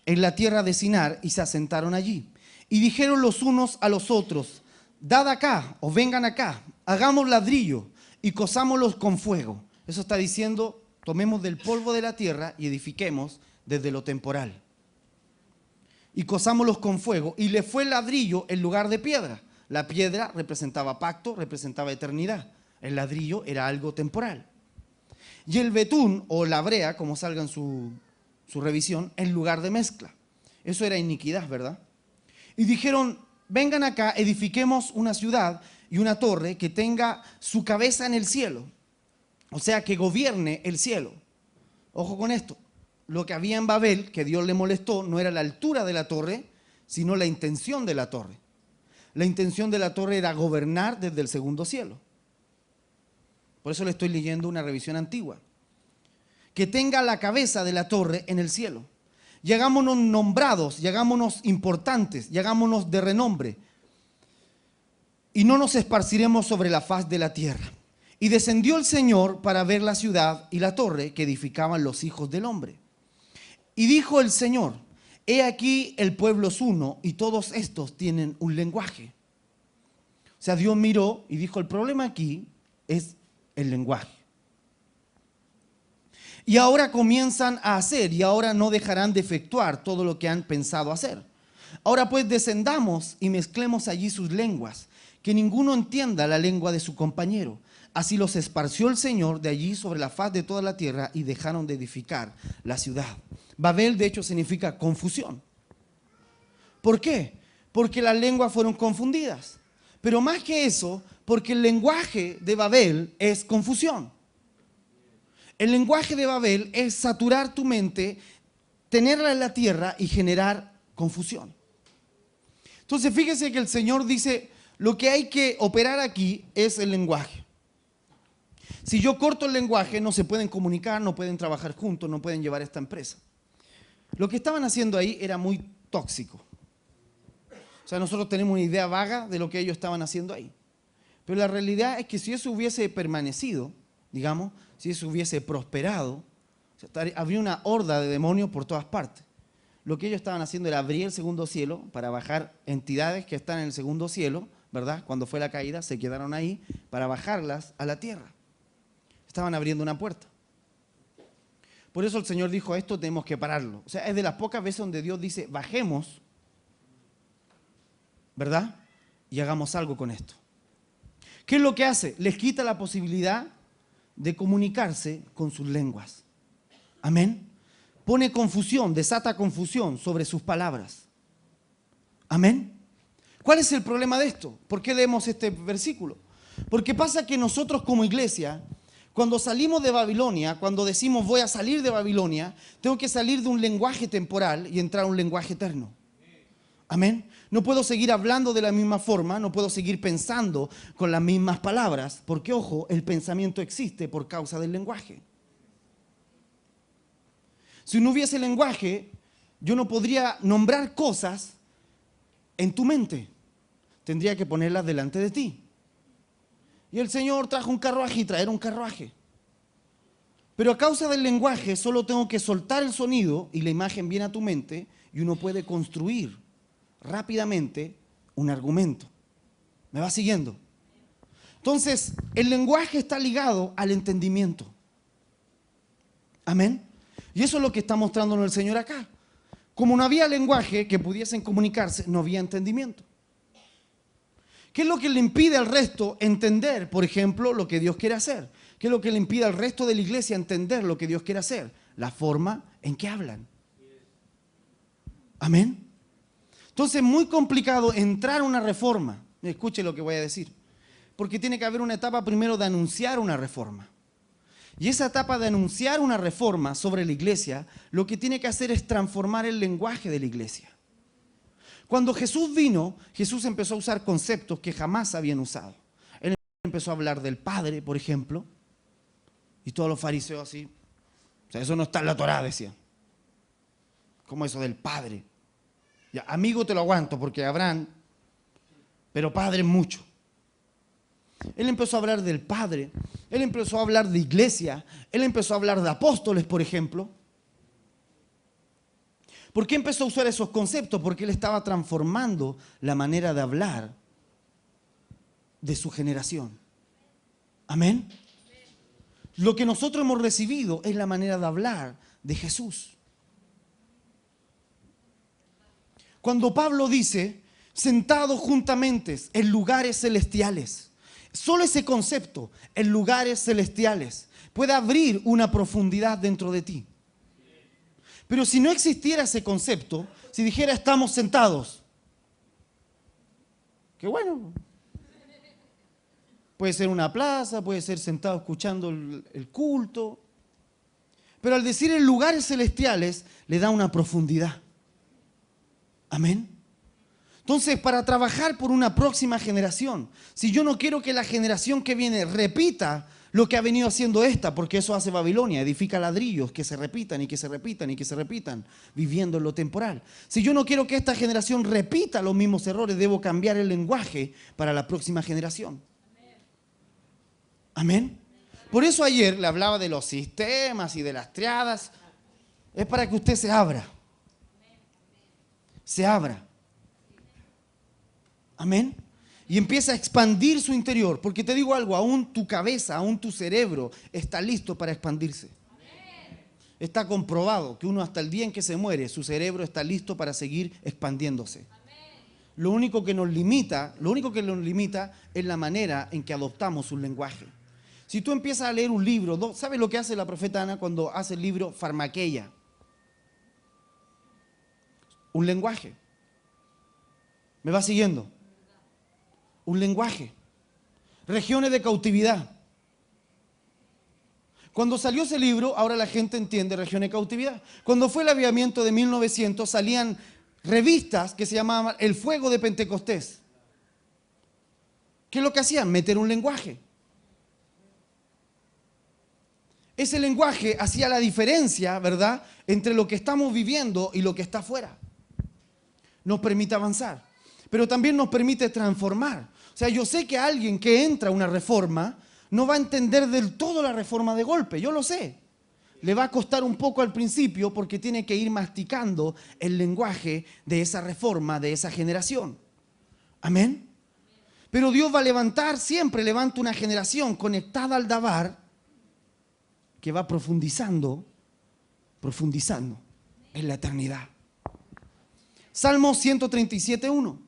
en la tierra de Sinar y se asentaron allí. Y dijeron los unos a los otros, dad acá o vengan acá, hagamos ladrillo y cosámoslos con fuego. Eso está diciendo, tomemos del polvo de la tierra y edifiquemos desde lo temporal. Y cosámoslos con fuego. Y le fue el ladrillo en lugar de piedra. La piedra representaba pacto, representaba eternidad. El ladrillo era algo temporal. Y el betún o la brea, como salga en su revisión, en lugar de mezcla. Eso era iniquidad, ¿verdad? Y dijeron, vengan acá, edifiquemos una ciudad y una torre que tenga su cabeza en el cielo. O sea, que gobierne el cielo. Ojo con esto. Lo que había en Babel, que Dios le molestó, no era la altura de la torre, sino la intención de la torre. La intención de la torre era gobernar desde el segundo cielo. Por eso le estoy leyendo una revisión antigua. Que tenga la cabeza de la torre en el cielo. Y hagámonos nombrados, y hagámonos importantes, y hagámonos de renombre. Y no nos esparciremos sobre la faz de la tierra. Y descendió el Señor para ver la ciudad y la torre que edificaban los hijos del hombre. Y dijo el Señor, he aquí el pueblo es uno y todos estos tienen un lenguaje. O sea, Dios miró y dijo, el problema aquí es el lenguaje. Y ahora comienzan a hacer y ahora no dejarán de efectuar todo lo que han pensado hacer. Ahora pues descendamos y mezclemos allí sus lenguas, que ninguno entienda la lengua de su compañero. Así los esparció el Señor de allí sobre la faz de toda la tierra y dejaron de edificar la ciudad. Babel, de hecho, significa confusión. ¿Por qué? Porque las lenguas fueron confundidas. Pero más que eso, porque el lenguaje de Babel es confusión. El lenguaje de Babel es saturar tu mente, tenerla en la tierra y generar confusión. Entonces, fíjese que el Señor dice, lo que hay que operar aquí es el lenguaje. Si yo corto el lenguaje, no se pueden comunicar, no pueden trabajar juntos, no pueden llevar esta empresa. Lo que estaban haciendo ahí era muy tóxico. O sea, nosotros tenemos una idea vaga de lo que ellos estaban haciendo ahí. Pero la realidad es que si eso hubiese permanecido, digamos, si eso hubiese prosperado, o sea, habría una horda de demonios por todas partes. Lo que ellos estaban haciendo era abrir el segundo cielo para bajar entidades que están en el segundo cielo, ¿verdad? Cuando fue la caída, se quedaron ahí para bajarlas a la tierra. Estaban abriendo una puerta. Por eso el Señor dijo, esto tenemos que pararlo. O sea, es de las pocas veces donde Dios dice, bajemos, ¿verdad? Y hagamos algo con esto. ¿Qué es lo que hace? Les quita la posibilidad de comunicarse con sus lenguas. Amén. Pone confusión, desata confusión sobre sus palabras. Amén. ¿Cuál es el problema de esto? ¿Por qué leemos este versículo? Porque pasa que nosotros como iglesia, cuando salimos de Babilonia, cuando decimos voy a salir de Babilonia, tengo que salir de un lenguaje temporal y entrar a un lenguaje eterno. Amén. No puedo seguir hablando de la misma forma, no puedo seguir pensando con las mismas palabras, porque ojo, el pensamiento existe por causa del lenguaje. Si no hubiese lenguaje, yo no podría nombrar cosas en tu mente. Tendría que ponerlas delante de ti. Y el Señor trajo un carruaje y traer un carruaje. Pero a causa del lenguaje solo tengo que soltar el sonido y la imagen viene a tu mente y uno puede construir rápidamente un argumento. ¿Me va siguiendo? Entonces, el lenguaje está ligado al entendimiento. Amén. Y eso es lo que está mostrándonos el Señor acá. Como no había lenguaje que pudiesen comunicarse, no había entendimiento. ¿Qué es lo que le impide al resto entender, por ejemplo, lo que Dios quiere hacer? ¿Qué es lo que le impide al resto de la iglesia entender lo que Dios quiere hacer? La forma en que hablan. Amén. Entonces es muy complicado entrar a una reforma. Escuche lo que voy a decir. Porque tiene que haber una etapa primero de anunciar una reforma. Y esa etapa de anunciar una reforma sobre la iglesia, lo que tiene que hacer es transformar el lenguaje de la iglesia. Cuando Jesús vino, Jesús empezó a usar conceptos que jamás habían usado. Él empezó a hablar del Padre, por ejemplo, y todos los fariseos así, o sea, eso no está en la Torá, decían. ¿Cómo eso del Padre? Ya, amigo te lo aguanto porque Abraham, pero Padre mucho. Él empezó a hablar del Padre, él empezó a hablar de iglesia, él empezó a hablar de apóstoles, por ejemplo. ¿Por qué empezó a usar esos conceptos? Porque él estaba transformando la manera de hablar de su generación. Amén. Lo que nosotros hemos recibido es la manera de hablar de Jesús. Cuando Pablo dice, sentados juntamente en lugares celestiales, solo ese concepto, en lugares celestiales, puede abrir una profundidad dentro de ti. Pero si no existiera ese concepto, si dijera estamos sentados, qué bueno. Puede ser una plaza, puede ser sentado escuchando el culto. Pero al decir en lugares celestiales, le da una profundidad. Amén. Entonces, para trabajar por una próxima generación, si yo no quiero que la generación que viene repita lo que ha venido haciendo esta, porque eso hace Babilonia, edifica ladrillos que se repitan y que se repitan y que se repitan, viviendo en lo temporal. Si yo no quiero que esta generación repita los mismos errores, debo cambiar el lenguaje para la próxima generación. Amén. Por eso ayer le hablaba de los sistemas y de las triadas. Es para que usted se abra. Se abra. Amén. Y empieza a expandir su interior. Porque te digo algo, aún tu cabeza, aún tu cerebro está listo para expandirse. Está comprobado que uno hasta el día en que se muere, su cerebro está listo para seguir expandiéndose. Lo único que nos limita es la manera en que adoptamos un lenguaje. Si tú empiezas a leer un libro, ¿sabes lo que hace la profeta Ana cuando hace el libro Farmaqueia? Un lenguaje. ¿Me va siguiendo? Un lenguaje. Regiones de cautividad. Cuando salió ese libro, ahora la gente entiende regiones de cautividad. Cuando fue el avivamiento de 1900, salían revistas que se llamaban El Fuego de Pentecostés. ¿Qué es lo que hacían? Meter un lenguaje. Ese lenguaje hacía la diferencia, ¿verdad?, entre lo que estamos viviendo y lo que está afuera. Nos permite avanzar, pero también nos permite transformar. O sea, yo sé que alguien que entra a una reforma no va a entender del todo la reforma de golpe, yo lo sé. Le va a costar un poco al principio porque tiene que ir masticando el lenguaje de esa reforma, de esa generación. Amén. Pero Dios va a levantar, siempre levanta una generación conectada al Dabar, que va profundizando en la eternidad. Salmo 137:1.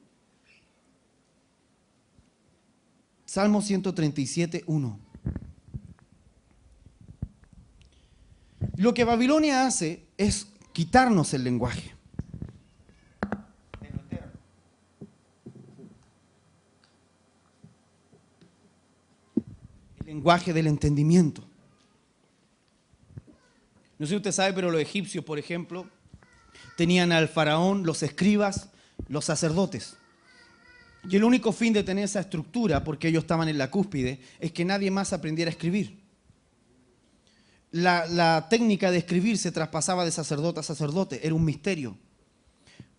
Salmo 137:1. Lo que Babilonia hace es quitarnos el lenguaje. El lenguaje del entendimiento. No sé si usted sabe, pero los egipcios, por ejemplo, tenían al faraón, los escribas, los sacerdotes. Y el único fin de tener esa estructura, porque ellos estaban en la cúspide, es que nadie más aprendiera a escribir. La técnica de escribir se traspasaba de sacerdote a sacerdote, era un misterio.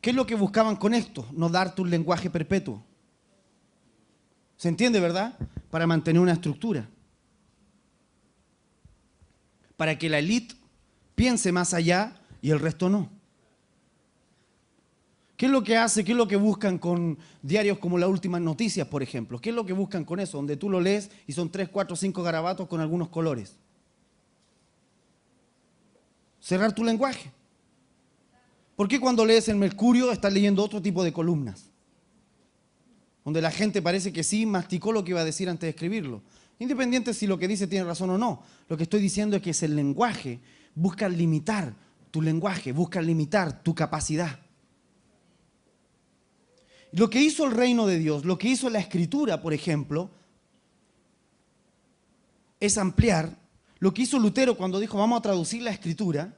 ¿Qué es lo que buscaban con esto? No darte un lenguaje perpetuo. ¿Se entiende, verdad? Para mantener una estructura. Para que la élite piense más allá y el resto no. ¿Qué es lo que hace? ¿Qué es lo que buscan con diarios como Las Últimas Noticias, por ejemplo? ¿Qué es lo que buscan con eso? Donde tú lo lees y son 3, 4, 5 garabatos con algunos colores. Cerrar tu lenguaje. ¿Por qué cuando lees el Mercurio estás leyendo otro tipo de columnas? Donde la gente parece que sí masticó lo que iba a decir antes de escribirlo. Independiente si lo que dice tiene razón o no. Lo que estoy diciendo es que es el lenguaje. Busca limitar tu lenguaje, busca limitar tu capacidad. Lo que hizo el reino de Dios, lo que hizo la Escritura, por ejemplo, es ampliar. Lo que hizo Lutero cuando dijo vamos a traducir la Escritura,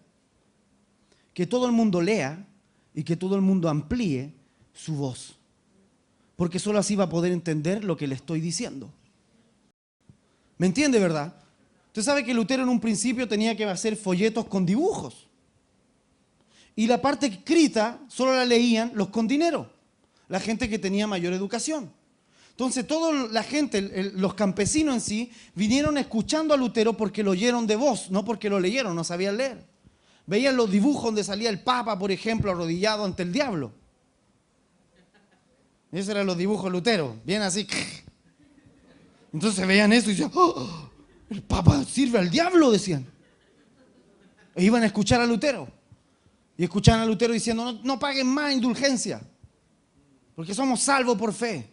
que todo el mundo lea y que todo el mundo amplíe su voz. Porque solo así va a poder entender lo que le estoy diciendo. ¿Me entiende, verdad? Usted sabe que Lutero en un principio tenía que hacer folletos con dibujos. Y la parte escrita solo la leían los con dinero, la gente que tenía mayor educación. Entonces toda la gente, los campesinos en sí, vinieron escuchando a Lutero porque lo oyeron de voz, no porque lo leyeron, no sabían leer. Veían los dibujos donde salía el Papa, por ejemplo, arrodillado ante el diablo. Esos eran los dibujos de Lutero, bien así. Entonces veían eso y decían, ¡oh! El Papa sirve al diablo, decían. E iban a escuchar a Lutero. Y escuchaban a Lutero diciendo, no, no paguen más indulgencia, porque somos salvos por fe.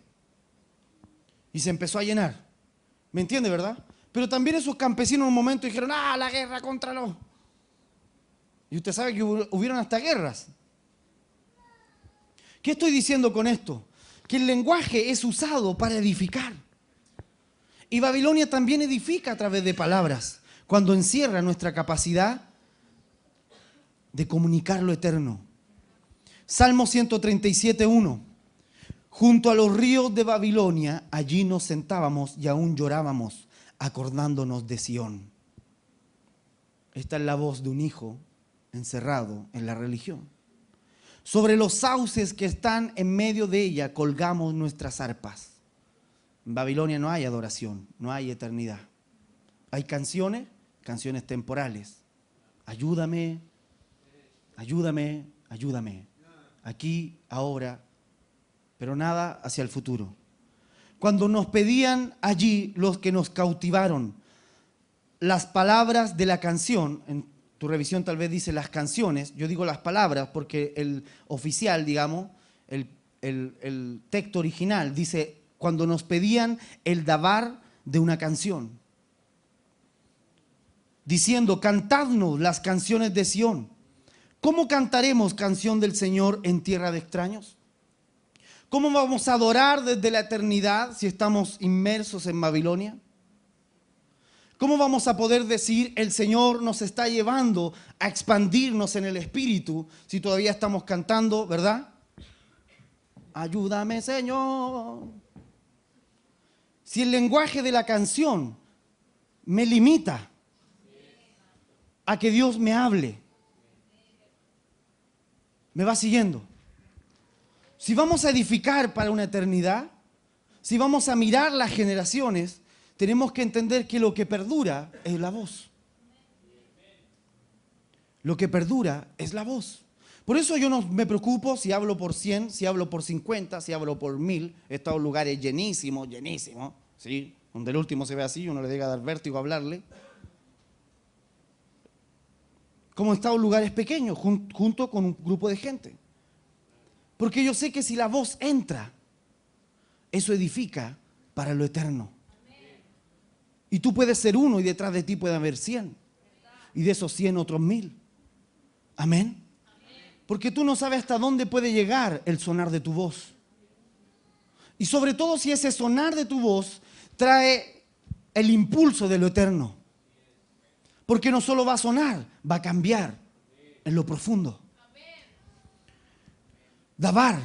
Y se empezó a llenar. ¿Me entiende, verdad? Pero también esos campesinos en un momento dijeron, la guerra contra los... Y usted sabe que hubieron hasta guerras. ¿Qué estoy diciendo con esto? Que el lenguaje es usado para edificar. Y Babilonia también edifica a través de palabras, cuando encierra nuestra capacidad de comunicar lo eterno. Salmo 137:1. Junto a los ríos de Babilonia, allí nos sentábamos y aún llorábamos, acordándonos de Sión. Esta es la voz de un hijo encerrado en la religión. Sobre los sauces que están en medio de ella colgamos nuestras arpas. En Babilonia no hay adoración, no hay eternidad. Hay canciones, canciones temporales. Ayúdame, ayúdame, ayúdame. Aquí, ahora, pero nada hacia el futuro. Cuando nos pedían allí los que nos cautivaron las palabras de la canción, en tu revisión tal vez dice las canciones, yo digo las palabras porque el oficial, digamos, el texto original dice cuando nos pedían el dabar de una canción, diciendo, cantadnos las canciones de Sión. ¿Cómo cantaremos canción del Señor en tierra de extraños? ¿Cómo vamos a adorar desde la eternidad si estamos inmersos en Babilonia? ¿Cómo vamos a poder decir el Señor nos está llevando a expandirnos en el Espíritu si todavía estamos cantando, ¿verdad? Ayúdame, Señor. Si el lenguaje de la canción me limita a que Dios me hable, ¿me va siguiendo? Si vamos a edificar para una eternidad, si vamos a mirar las generaciones, tenemos que entender que lo que perdura es la voz. Lo que perdura es la voz. Por eso yo no me preocupo si hablo por 100, si hablo por 50, si hablo por 1000. He estado en lugares llenísimos, llenísimos, ¿sí? Donde el último se ve así, uno le llega a dar vértigo a hablarle. Como he estado en lugares pequeños, junto con un grupo de gente. Porque yo sé que si la voz entra, eso edifica para lo eterno. Y tú puedes ser uno y detrás de ti puede haber 100. Y de esos 100 otros 1000. Amén. Porque tú no sabes hasta dónde puede llegar el sonar de tu voz. Y sobre todo si ese sonar de tu voz trae el impulso de lo eterno. Porque no solo va a sonar, va a cambiar en lo profundo. Dabar.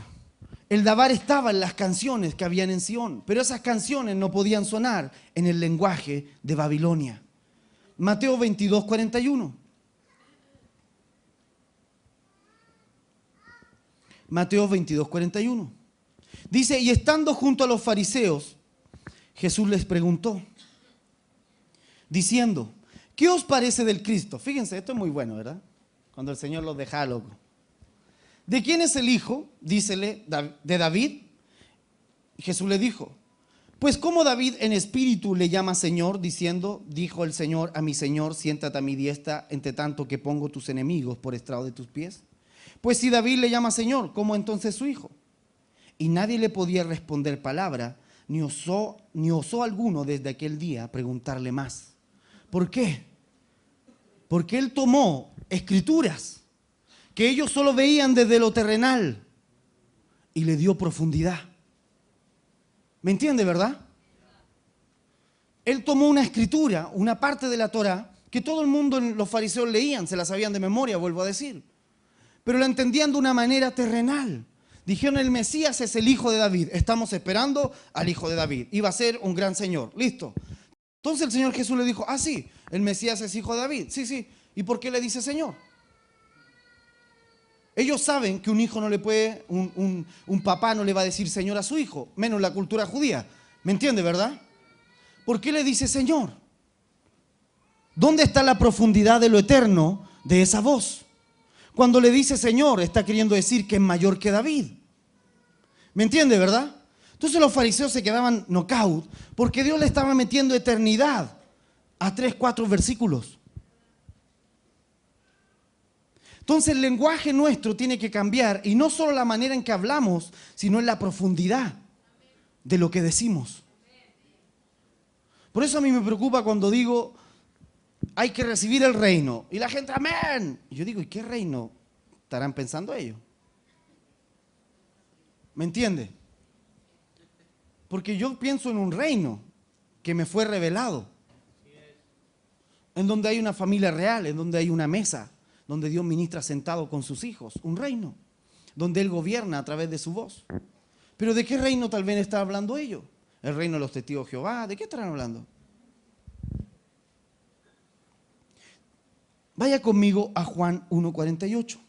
El dabar estaba en las canciones que habían en Sión, pero esas canciones no podían sonar en el lenguaje de Babilonia. Mateo 22:41. Mateo 22:41. Dice, y estando junto a los fariseos, Jesús les preguntó, diciendo, ¿qué os parece del Cristo? Fíjense, esto es muy bueno, ¿verdad? Cuando el Señor los deja loco. ¿De quién es el hijo? Dícele, de David. Jesús le dijo, pues como David en espíritu le llama Señor, diciendo, dijo el Señor a mi Señor, siéntate a mi diestra, entre tanto que pongo tus enemigos por estrado de tus pies. Pues si David le llama Señor, ¿cómo entonces su hijo? Y nadie le podía responder palabra, ni osó alguno desde aquel día preguntarle más. ¿Por qué? Porque él tomó escrituras que ellos solo veían desde lo terrenal y le dio profundidad. ¿Me entiende, verdad? Él tomó una escritura, una parte de la Torá, que todo el mundo, los fariseos leían, se la sabían de memoria, vuelvo a decir, pero la entendían de una manera terrenal. Dijeron, el Mesías es el hijo de David, estamos esperando al hijo de David, iba a ser un gran señor, listo. Entonces el Señor Jesús le dijo, sí, el Mesías es hijo de David, sí, ¿y por qué le dice Señor? Ellos saben que un hijo no le puede, un papá no le va a decir Señor a su hijo, menos la cultura judía. ¿Me entiende, verdad? ¿Por qué le dice Señor? ¿Dónde está la profundidad de lo eterno de esa voz? Cuando le dice Señor, está queriendo decir que es mayor que David. ¿Me entiende, verdad? Entonces los fariseos se quedaban knockout porque Dios le estaba metiendo eternidad a 3, 4 versículos. Entonces el lenguaje nuestro tiene que cambiar, y no solo la manera en que hablamos, sino en la profundidad de lo que decimos. Por eso a mí me preocupa cuando digo, hay que recibir el reino. Y la gente, amén. Y yo digo, ¿y qué reino estarán pensando ellos? ¿Me entiende? Porque yo pienso en un reino que me fue revelado, en donde hay una familia real, en donde hay una mesa, donde Dios ministra sentado con sus hijos, un reino, donde Él gobierna a través de su voz. Pero ¿de qué reino tal vez están hablando ellos? El reino de los testigos de Jehová, ¿de qué estarán hablando? Vaya conmigo a Juan 1:48.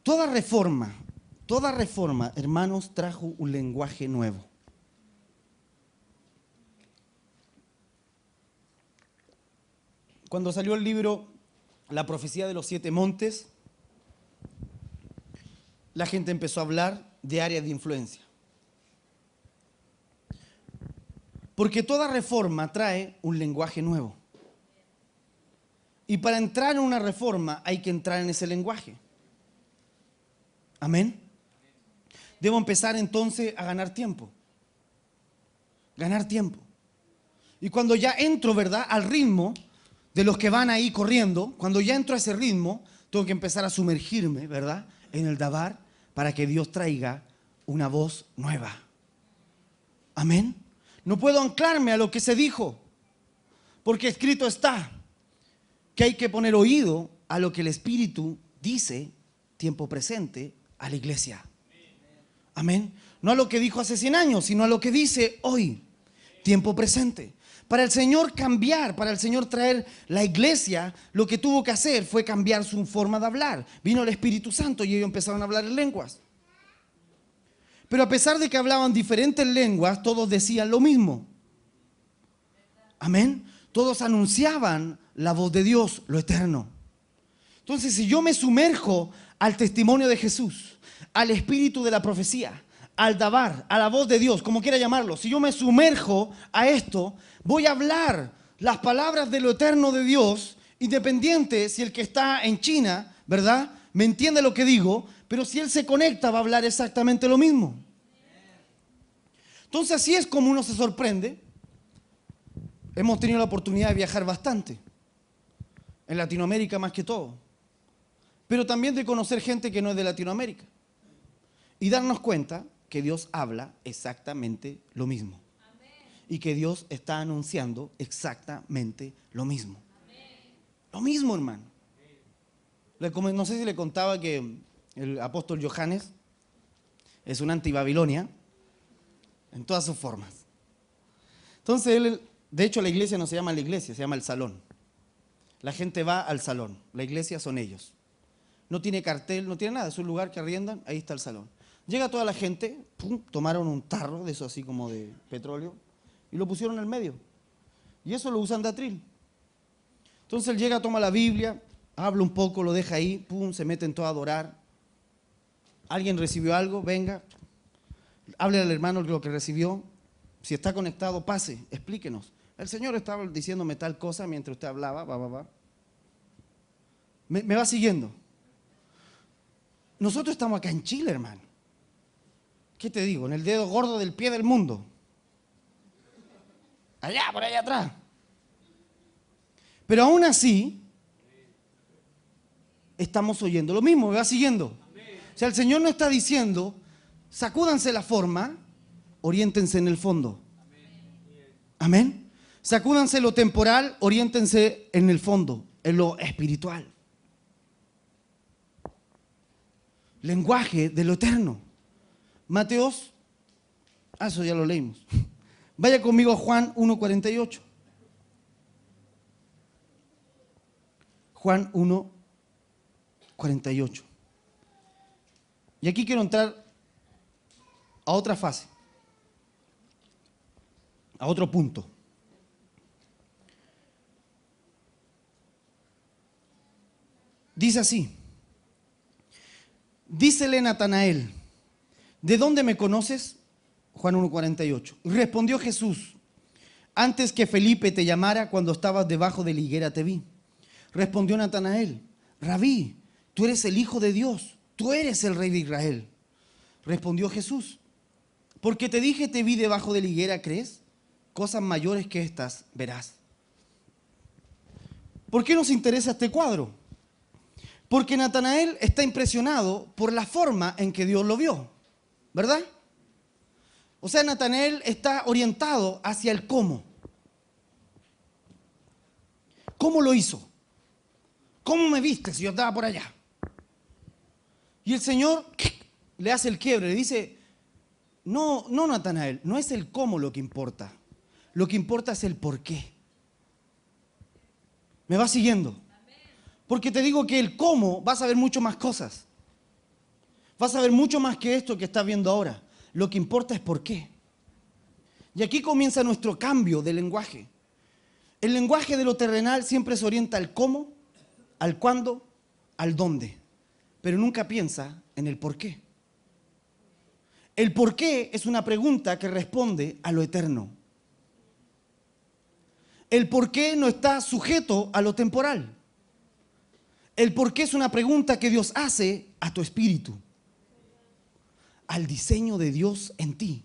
Toda reforma, hermanos, trajo un lenguaje nuevo. Cuando salió el libro La profecía de los 7 montes, la gente empezó a hablar de áreas de influencia. Porque toda reforma trae un lenguaje nuevo. Y para entrar en una reforma hay que entrar en ese lenguaje. Amén. Debo empezar entonces a ganar tiempo. Ganar tiempo. Y cuando ya entro, ¿verdad?, al ritmo de los que van ahí corriendo, cuando ya entro a ese ritmo, tengo que empezar a sumergirme, ¿verdad?, en el dabar, para que Dios traiga una voz nueva. Amén. No puedo anclarme a lo que se dijo, porque escrito está que hay que poner oído a lo que el Espíritu dice, tiempo presente, a la iglesia. Amén. No a lo que dijo hace 100 años, sino a lo que dice hoy, tiempo presente. Para el Señor cambiar, para el Señor traer la iglesia, lo que tuvo que hacer fue cambiar su forma de hablar. Vino el Espíritu Santo y ellos empezaron a hablar en lenguas. Pero a pesar de que hablaban diferentes lenguas, todos decían lo mismo. Amén. Todos anunciaban la voz de Dios, lo eterno. Entonces, si yo me sumerjo al testimonio de Jesús, al espíritu de la profecía, al dabar, a la voz de Dios, como quiera llamarlo, si yo me sumerjo a esto, voy a hablar las palabras de lo eterno de Dios, independiente si el que está en China, ¿verdad?, me entiende lo que digo, pero si él se conecta va a hablar exactamente lo mismo. Entonces así es como uno se sorprende. Hemos tenido la oportunidad de viajar bastante, en Latinoamérica más que todo, pero también de conocer gente que no es de Latinoamérica y darnos cuenta que Dios habla exactamente lo mismo. Amén. Y que Dios está anunciando exactamente lo mismo. Amén. Lo mismo, hermano. No sé si le contaba que el apóstol Johannes es un anti-Babilonia en todas sus formas. Entonces él, de hecho la iglesia no se llama la iglesia, se llama el salón. La gente va al salón, la iglesia son ellos. No tiene cartel, no tiene nada, es un lugar que arriendan, ahí está el salón. Llega toda la gente, pum, tomaron un tarro de eso así como de petróleo y lo pusieron en el medio. Y eso lo usan de atril. Entonces él llega, toma la Biblia, habla un poco, lo deja ahí, pum, se meten todos a adorar. ¿Alguien recibió algo? Venga, hable al hermano lo que recibió. Si está conectado, pase, explíquenos. El Señor estaba diciéndome tal cosa mientras usted hablaba, Me va siguiendo. Nosotros estamos acá en Chile, hermano. ¿Qué te digo? En el dedo gordo del pie del mundo. Allá, por allá atrás. Pero aún así, estamos oyendo lo mismo, me va siguiendo. O sea, el Señor no está diciendo, sacúdanse la forma, oriéntense en el fondo. Amén. Sacúdanse lo temporal, oriéntense en el fondo, en lo espiritual. Lenguaje de lo eterno. Mateos, eso ya lo leímos. Vaya conmigo a Juan 1:48. Juan 1, 48. Y aquí quiero entrar a otra fase, a otro punto. Dice así, dícele Natanael, ¿de dónde me conoces? Juan 1:48. Respondió Jesús, antes que Felipe te llamara, cuando estabas debajo de la higuera te vi. Respondió Natanael, Rabí, tú eres el Hijo de Dios, tú eres el Rey de Israel. Respondió Jesús, porque te dije te vi debajo de la higuera, ¿crees? Cosas mayores que estas verás. ¿Por qué nos interesa este cuadro? Porque Natanael está impresionado por la forma en que Dios lo vio, ¿verdad? O sea, Natanael está orientado hacia el cómo. ¿Cómo lo hizo? ¿Cómo me viste si yo estaba por allá? Y el Señor le hace el quiebre, le dice, no, Natanael, no es el cómo lo que importa. Lo que importa es el por qué. ¿Me vas siguiendo? Porque te digo que el cómo vas a ver mucho más cosas. Vas a ver mucho más que esto que estás viendo ahora. Lo que importa es por qué. Y aquí comienza nuestro cambio de lenguaje. El lenguaje de lo terrenal siempre se orienta al cómo, al cuándo, al dónde. Pero nunca piensa en el por qué. El por qué es una pregunta que responde a lo eterno. El por qué no está sujeto a lo temporal. El por qué es una pregunta que Dios hace a tu espíritu, al diseño de Dios en ti.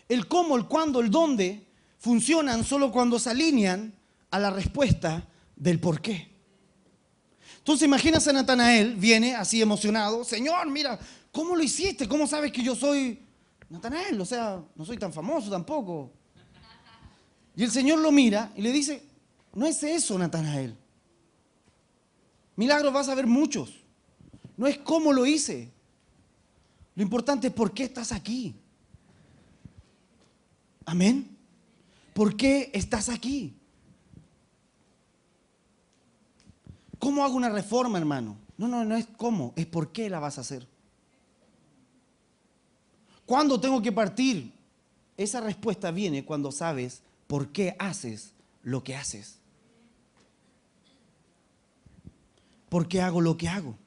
El cómo, el cuándo, el dónde funcionan solo cuando se alinean a la respuesta del por qué. Entonces imagínate a Natanael, viene así emocionado, Señor, mira, ¿cómo lo hiciste? ¿Cómo sabes que yo soy Natanael? O sea, no soy tan famoso tampoco. Y el Señor lo mira y le dice, no es eso, Natanael. Milagros vas a ver muchos. No es cómo lo hice. Lo importante es por qué estás aquí. Amén. ¿Por qué estás aquí? ¿Cómo hago una reforma, hermano? No es cómo, es por qué la vas a hacer. ¿Cuándo tengo que partir? Esa respuesta viene cuando sabes por qué haces lo que haces. ¿Por qué hago lo que hago?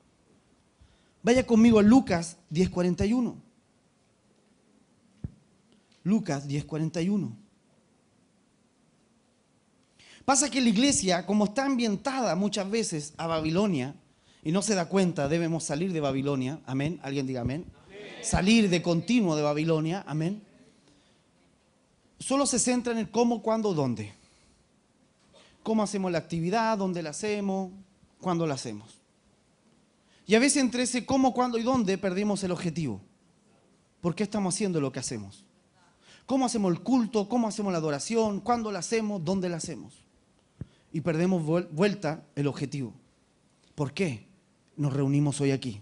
Vaya conmigo a Lucas 10:41. Lucas 10:41. Pasa que la iglesia, como está ambientada muchas veces a Babilonia, y no se da cuenta, debemos salir de Babilonia, amén, alguien diga amén. Amén. Salir de continuo de Babilonia, amén. Solo se centra en el cómo, cuándo, dónde. Cómo hacemos la actividad, dónde la hacemos, cuándo la hacemos. Y a veces entre ese cómo, cuándo y dónde perdimos el objetivo. ¿Por qué estamos haciendo lo que hacemos? ¿Cómo hacemos el culto? ¿Cómo hacemos la adoración? ¿Cuándo la hacemos? ¿Dónde la hacemos? Y perdemos vuelta el objetivo. ¿Por qué nos reunimos hoy aquí?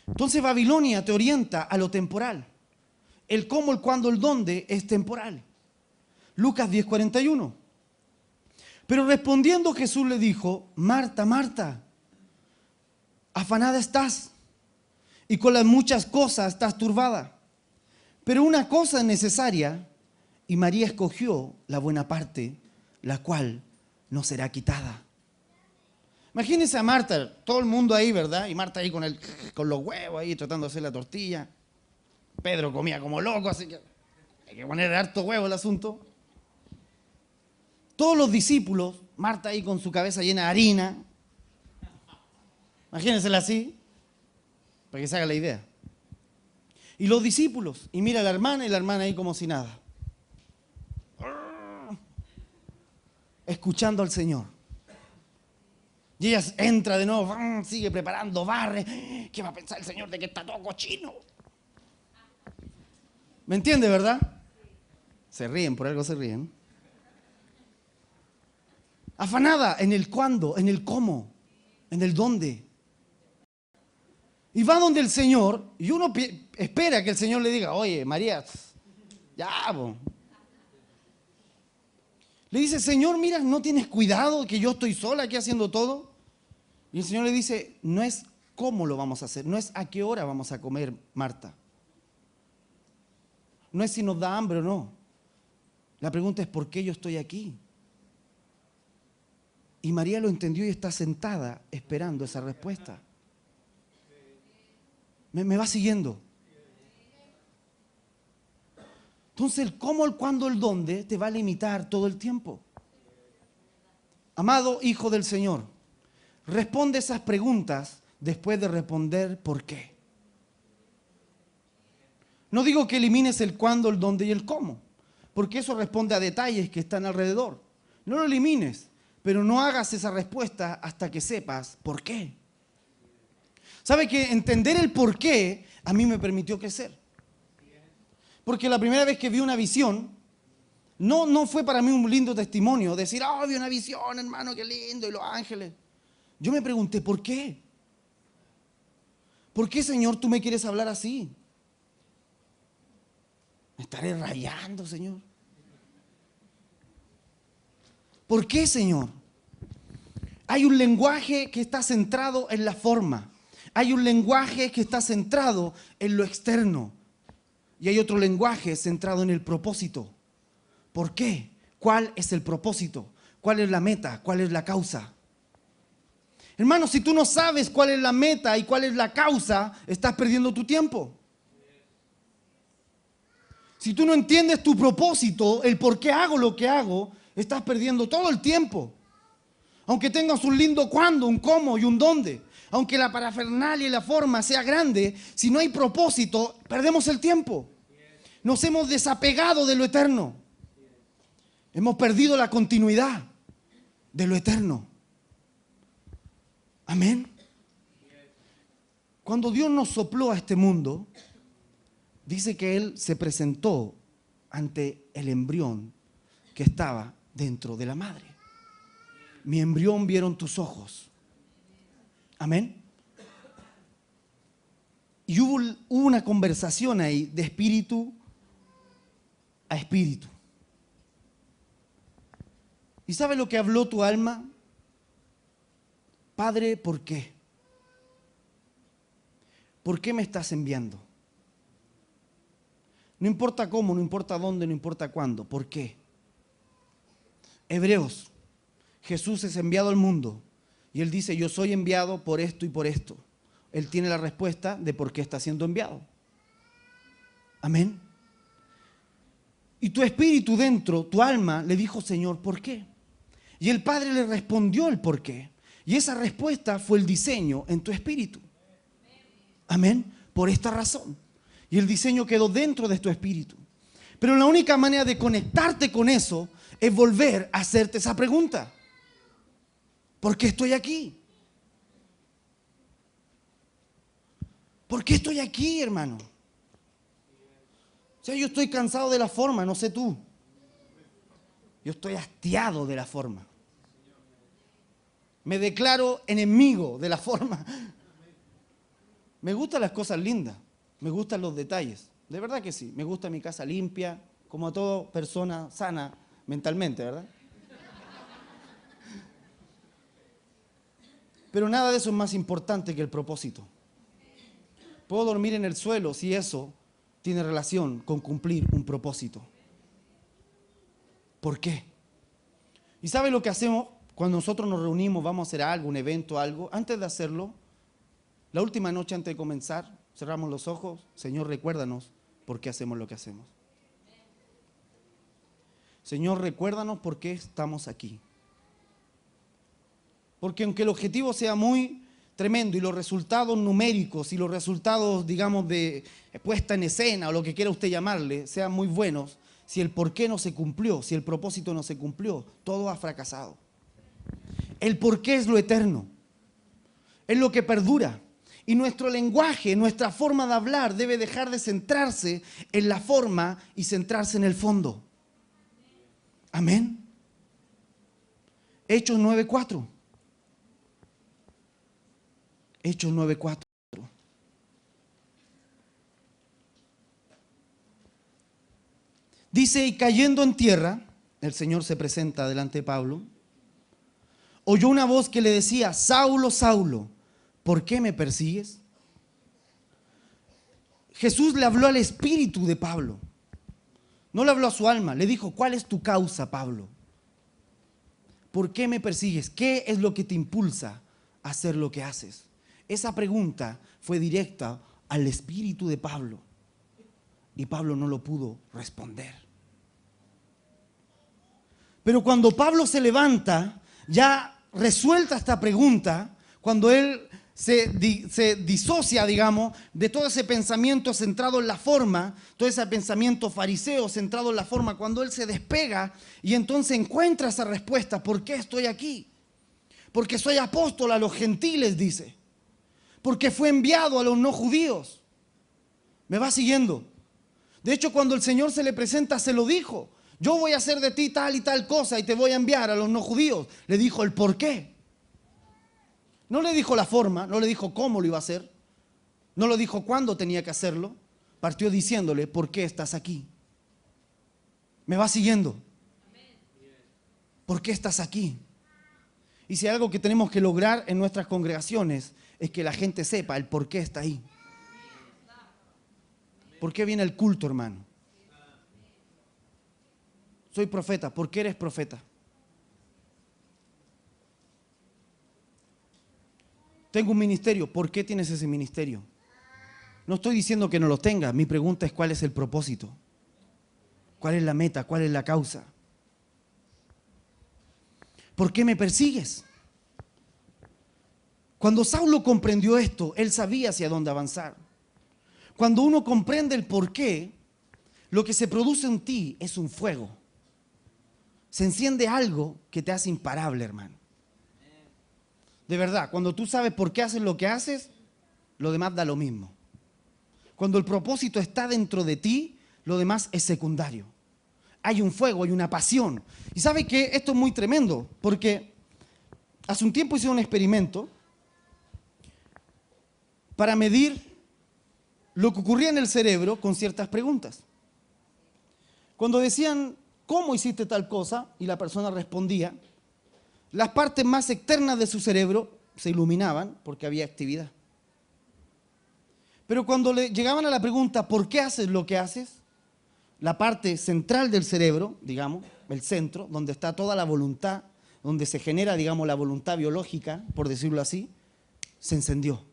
Entonces Babilonia te orienta a lo temporal. El cómo, el cuándo, el dónde es temporal. Lucas 10:41. Pero respondiendo Jesús le dijo, Marta, Marta, afanada estás y con las muchas cosas estás turbada. Pero una cosa es necesaria y María escogió la buena parte, la cual no será quitada. Imagínense a Marta, todo el mundo ahí, ¿verdad? Y Marta ahí con los huevos ahí tratando de hacer la tortilla. Pedro comía como loco, así que hay que poner harto huevo el asunto. Todos los discípulos, Marta ahí con su cabeza llena de harina. Imagínensela así, para que se haga la idea. Y los discípulos, y mira a la hermana y la hermana ahí como si nada. Escuchando al Señor. Y ella entra de nuevo, sigue preparando, barre. ¿Qué va a pensar el Señor de que está todo cochino? ¿Me entiende, verdad? Se ríen, por algo se ríen. Afanada en el cuándo, en el cómo, en el dónde. Y va donde el Señor, y uno espera que el Señor le diga, oye, María, ya, Le dice, Señor, mira, ¿no tienes cuidado que yo estoy sola aquí haciendo todo? Y el Señor le dice, no es cómo lo vamos a hacer, no es a qué hora vamos a comer, Marta. No es si nos da hambre o no. La pregunta es, ¿por qué yo estoy aquí? Y María lo entendió y está sentada esperando esa respuesta. ¿Me va siguiendo? Entonces el cómo, el cuándo, el dónde te va a limitar todo el tiempo. Amado hijo del Señor, responde esas preguntas después de responder por qué. No digo que elimines el cuándo, el dónde y el cómo, porque eso responde a detalles que están alrededor. No lo elimines, pero no hagas esa respuesta hasta que sepas por qué. ¿Sabe que entender el por qué a mí me permitió crecer? Porque la primera vez que vi una visión, no fue para mí un lindo testimonio, decir, oh, vi una visión, hermano, qué lindo, y los ángeles. Yo me pregunté, ¿por qué? ¿Por qué, Señor, tú me quieres hablar así? Me estaré rayando, Señor. ¿Por qué, Señor? Hay un lenguaje que está centrado en la forma. Hay un lenguaje que está centrado en lo externo. Y hay otro lenguaje centrado en el propósito. ¿Por qué? ¿Cuál es el propósito? ¿Cuál es la meta? ¿Cuál es la causa? Hermano, si tú no sabes cuál es la meta y cuál es la causa, estás perdiendo tu tiempo. Si tú no entiendes tu propósito, el por qué hago lo que hago, estás perdiendo todo el tiempo. Aunque tengas un lindo cuándo, un cómo y un dónde, aunque la parafernalia y la forma sea grande, si no hay propósito, perdemos el tiempo. Nos hemos desapegado de lo eterno. Hemos perdido la continuidad de lo eterno. Amén. Cuando Dios nos sopló a este mundo, dice que Él se presentó ante el embrión que estaba dentro de la madre. Mi embrión vieron tus ojos. Amén. Y hubo una conversación ahí de espíritu a espíritu. ¿Y sabe lo que habló tu alma? Padre, ¿por qué? ¿Por qué me estás enviando? No importa cómo, no importa dónde, no importa cuándo. ¿Por qué? Hebreos, Jesús es enviado al mundo y Él dice, yo soy enviado por esto y por esto. Él tiene la respuesta de por qué está siendo enviado. Amén. Y tu espíritu dentro, tu alma, le dijo, Señor, ¿por qué? Y el Padre le respondió el por qué. Y esa respuesta fue el diseño en tu espíritu. Amén. Por esta razón. Y el diseño quedó dentro de tu espíritu. Pero la única manera de conectarte con eso es volver a hacerte esa pregunta. ¿Por qué estoy aquí? ¿Por qué estoy aquí, hermano? O sea, yo estoy cansado de la forma, no sé tú. Yo estoy hastiado de la forma. Me declaro enemigo de la forma. Me gustan las cosas lindas, me gustan los detalles. De verdad que sí, me gusta mi casa limpia, como a toda persona sana mentalmente, ¿verdad? Pero nada de eso es más importante que el propósito. Puedo dormir en el suelo si eso tiene relación con cumplir un propósito. ¿Por qué? ¿Y sabe lo que hacemos cuando nosotros nos reunimos, vamos a hacer algo, un evento, algo? Antes de hacerlo, la última noche antes de comenzar, cerramos los ojos. Señor, recuérdanos por qué hacemos lo que hacemos. Señor, recuérdanos por qué estamos aquí. Porque aunque el objetivo sea muy tremendo y los resultados numéricos y los resultados, digamos, de puesta en escena o lo que quiera usted llamarle, sean muy buenos, si el por qué no se cumplió, si el propósito no se cumplió, todo ha fracasado. El por qué es lo eterno, es lo que perdura. Y nuestro lenguaje, nuestra forma de hablar debe dejar de centrarse en la forma y centrarse en el fondo. Amén. Hechos 9:4. Hechos 9:4. Dice, y cayendo en tierra, el Señor se presenta delante de Pablo, oyó una voz que le decía: Saulo, Saulo, ¿por qué me persigues? Jesús le habló al espíritu de Pablo, no le habló a su alma. Le dijo: ¿cuál es tu causa, Pablo? ¿Por qué me persigues? ¿Qué es lo que te impulsa a hacer lo que haces? Esa pregunta fue directa al espíritu de Pablo y Pablo no lo pudo responder. Pero cuando Pablo se levanta, ya resuelta esta pregunta, cuando él se disocia, digamos, de todo ese pensamiento centrado en la forma, todo ese pensamiento fariseo centrado en la forma, cuando él se despega y entonces encuentra esa respuesta: ¿por qué estoy aquí? Porque soy apóstol a los gentiles, dice. Porque fue enviado a los no judíos. ¿Me va siguiendo? De hecho, cuando el Señor se le presenta, se lo dijo: yo voy a hacer de ti tal y tal cosa y te voy a enviar a los no judíos. Le dijo el por qué. No le dijo la forma, no le dijo cómo lo iba a hacer, no le dijo cuándo tenía que hacerlo. Partió diciéndole: ¿por qué estás aquí? ¿Me va siguiendo? ¿Por qué estás aquí? Y si hay algo que tenemos que lograr en nuestras congregaciones, es que la gente sepa el por qué está ahí. ¿Por qué viene el culto, hermano? Soy profeta. ¿Por qué eres profeta? Tengo un ministerio. ¿Por qué tienes ese ministerio? No estoy diciendo que no lo tengas. Mi pregunta es: ¿cuál es el propósito? ¿Cuál es la meta? ¿Cuál es la causa? ¿Por qué me persigues? Cuando Saulo comprendió esto, él sabía hacia dónde avanzar. Cuando uno comprende el por qué, lo que se produce en ti es un fuego. Se enciende algo que te hace imparable, hermano. De verdad, cuando tú sabes por qué haces lo que haces, lo demás da lo mismo. Cuando el propósito está dentro de ti, lo demás es secundario. Hay un fuego, hay una pasión. Y ¿sabe qué? Esto es muy tremendo, porque hace un tiempo hice un experimento para medir lo que ocurría en el cerebro con ciertas preguntas. Cuando decían: ¿cómo hiciste tal cosa? Y la persona respondía, las partes más externas de su cerebro se iluminaban porque había actividad. Pero cuando le llegaban a la pregunta: ¿por qué haces lo que haces? La parte central del cerebro, digamos, el centro, donde está toda la voluntad, donde se genera, digamos, la voluntad biológica, por decirlo así, se encendió.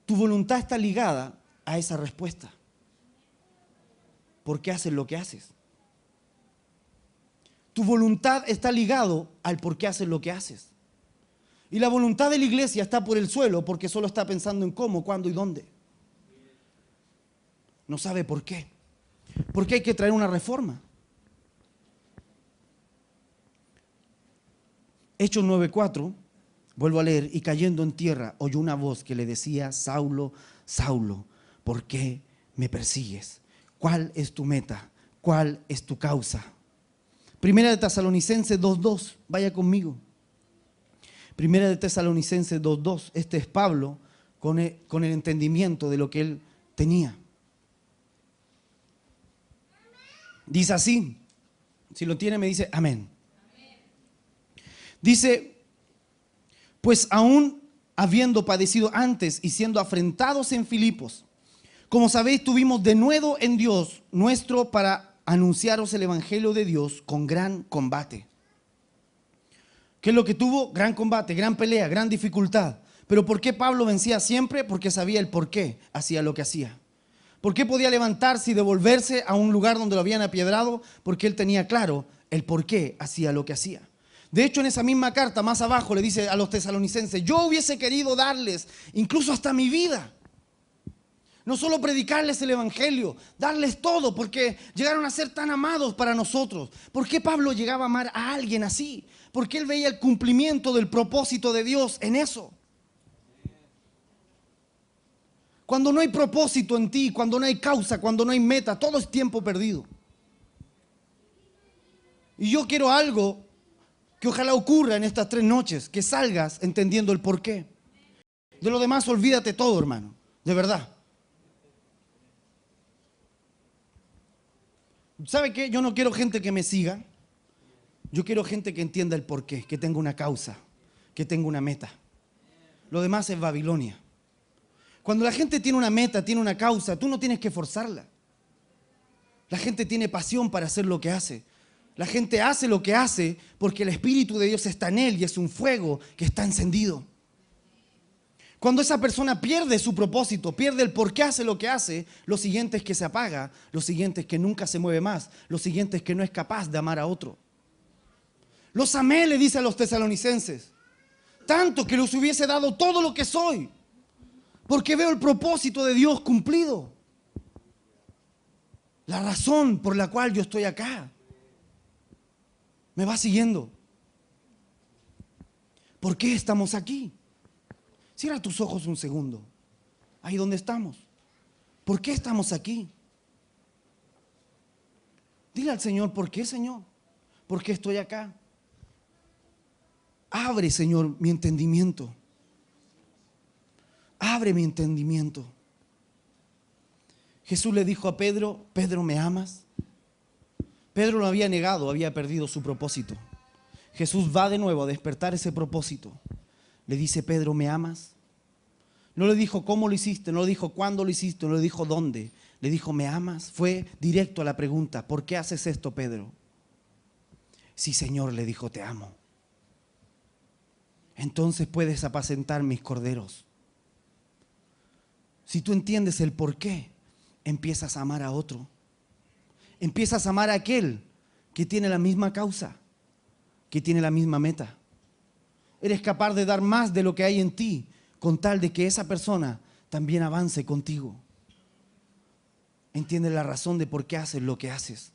Tu voluntad está ligada a esa respuesta. ¿Por qué haces lo que haces? Tu voluntad está ligado al por qué haces lo que haces. Y la voluntad de la iglesia está por el suelo porque solo está pensando en cómo, cuándo y dónde. No sabe por qué. Porque hay que traer una reforma. Hechos 9:4, vuelvo a leer: y cayendo en tierra oyó una voz que le decía: Saulo, Saulo, ¿por qué me persigues? ¿Cuál es tu meta? ¿Cuál es tu causa? Primera de Tesalonicenses 2:2, vaya conmigo. Primera de Tesalonicenses 2:2, este es Pablo con el entendimiento de lo que él tenía. Dice así, si lo tiene me dice amén. Dice: pues aún habiendo padecido antes y siendo afrentados en Filipos, como sabéis, tuvimos denuedo en Dios nuestro para anunciaros el evangelio de Dios con gran combate. ¿Qué es lo que tuvo? Gran combate, gran pelea, gran dificultad. ¿Pero por qué Pablo vencía siempre? Porque sabía el por qué hacía lo que hacía. ¿Por qué podía levantarse y devolverse a un lugar donde lo habían apiedrado? Porque él tenía claro el por qué hacía lo que hacía. De hecho, en esa misma carta, más abajo, le dice a los tesalonicenses: yo hubiese querido darles incluso hasta mi vida. No solo predicarles el evangelio, darles todo, porque llegaron a ser tan amados para nosotros. ¿Por qué Pablo llegaba a amar a alguien así? Porque él veía el cumplimiento del propósito de Dios en eso. Cuando no hay propósito en ti, cuando no hay causa, cuando no hay meta, todo es tiempo perdido. Y yo quiero algo que ojalá ocurra en estas 3 noches, que salgas entendiendo el porqué. De lo demás, olvídate todo, hermano, de verdad. ¿Sabe qué? Yo no quiero gente que me siga. Yo quiero gente que entienda el porqué, que tenga una causa, que tenga una meta. Lo demás es Babilonia. Cuando la gente tiene una meta, tiene una causa, tú no tienes que forzarla. La gente tiene pasión para hacer lo que hace. La gente hace lo que hace porque el Espíritu de Dios está en él y es un fuego que está encendido. Cuando esa persona pierde su propósito, pierde el por qué hace lo que hace, lo siguiente es que se apaga, lo siguiente es que nunca se mueve más, lo siguiente es que no es capaz de amar a otro. Los amé, le dice a los tesalonicenses, tanto que les hubiese dado todo lo que soy, porque veo el propósito de Dios cumplido. La razón por la cual yo estoy acá. ¿Me va siguiendo? ¿Por qué estamos aquí? Cierra tus ojos un segundo. Ahí donde estamos. ¿Por qué estamos aquí? Dile al Señor, ¿por qué, Señor? ¿Por qué estoy acá? Abre, Señor, mi entendimiento. Abre mi entendimiento. Jesús le dijo a Pedro, Pedro, ¿me amas? Pedro lo había negado, había perdido su propósito. Jesús va de nuevo a despertar ese propósito. Le dice, Pedro, ¿me amas? No le dijo cómo lo hiciste, no le dijo cuándo lo hiciste, no le dijo dónde. Le dijo, ¿me amas? Fue directo a la pregunta, ¿por qué haces esto, Pedro? Sí, Señor, le dijo, te amo. Entonces puedes apacentar mis corderos. Si tú entiendes el por qué, empiezas a amar a otro. Empiezas a amar a aquel que tiene la misma causa, que tiene la misma meta. Eres capaz de dar más de lo que hay en ti con tal de que esa persona también avance contigo. Entiendes la razón de por qué haces lo que haces.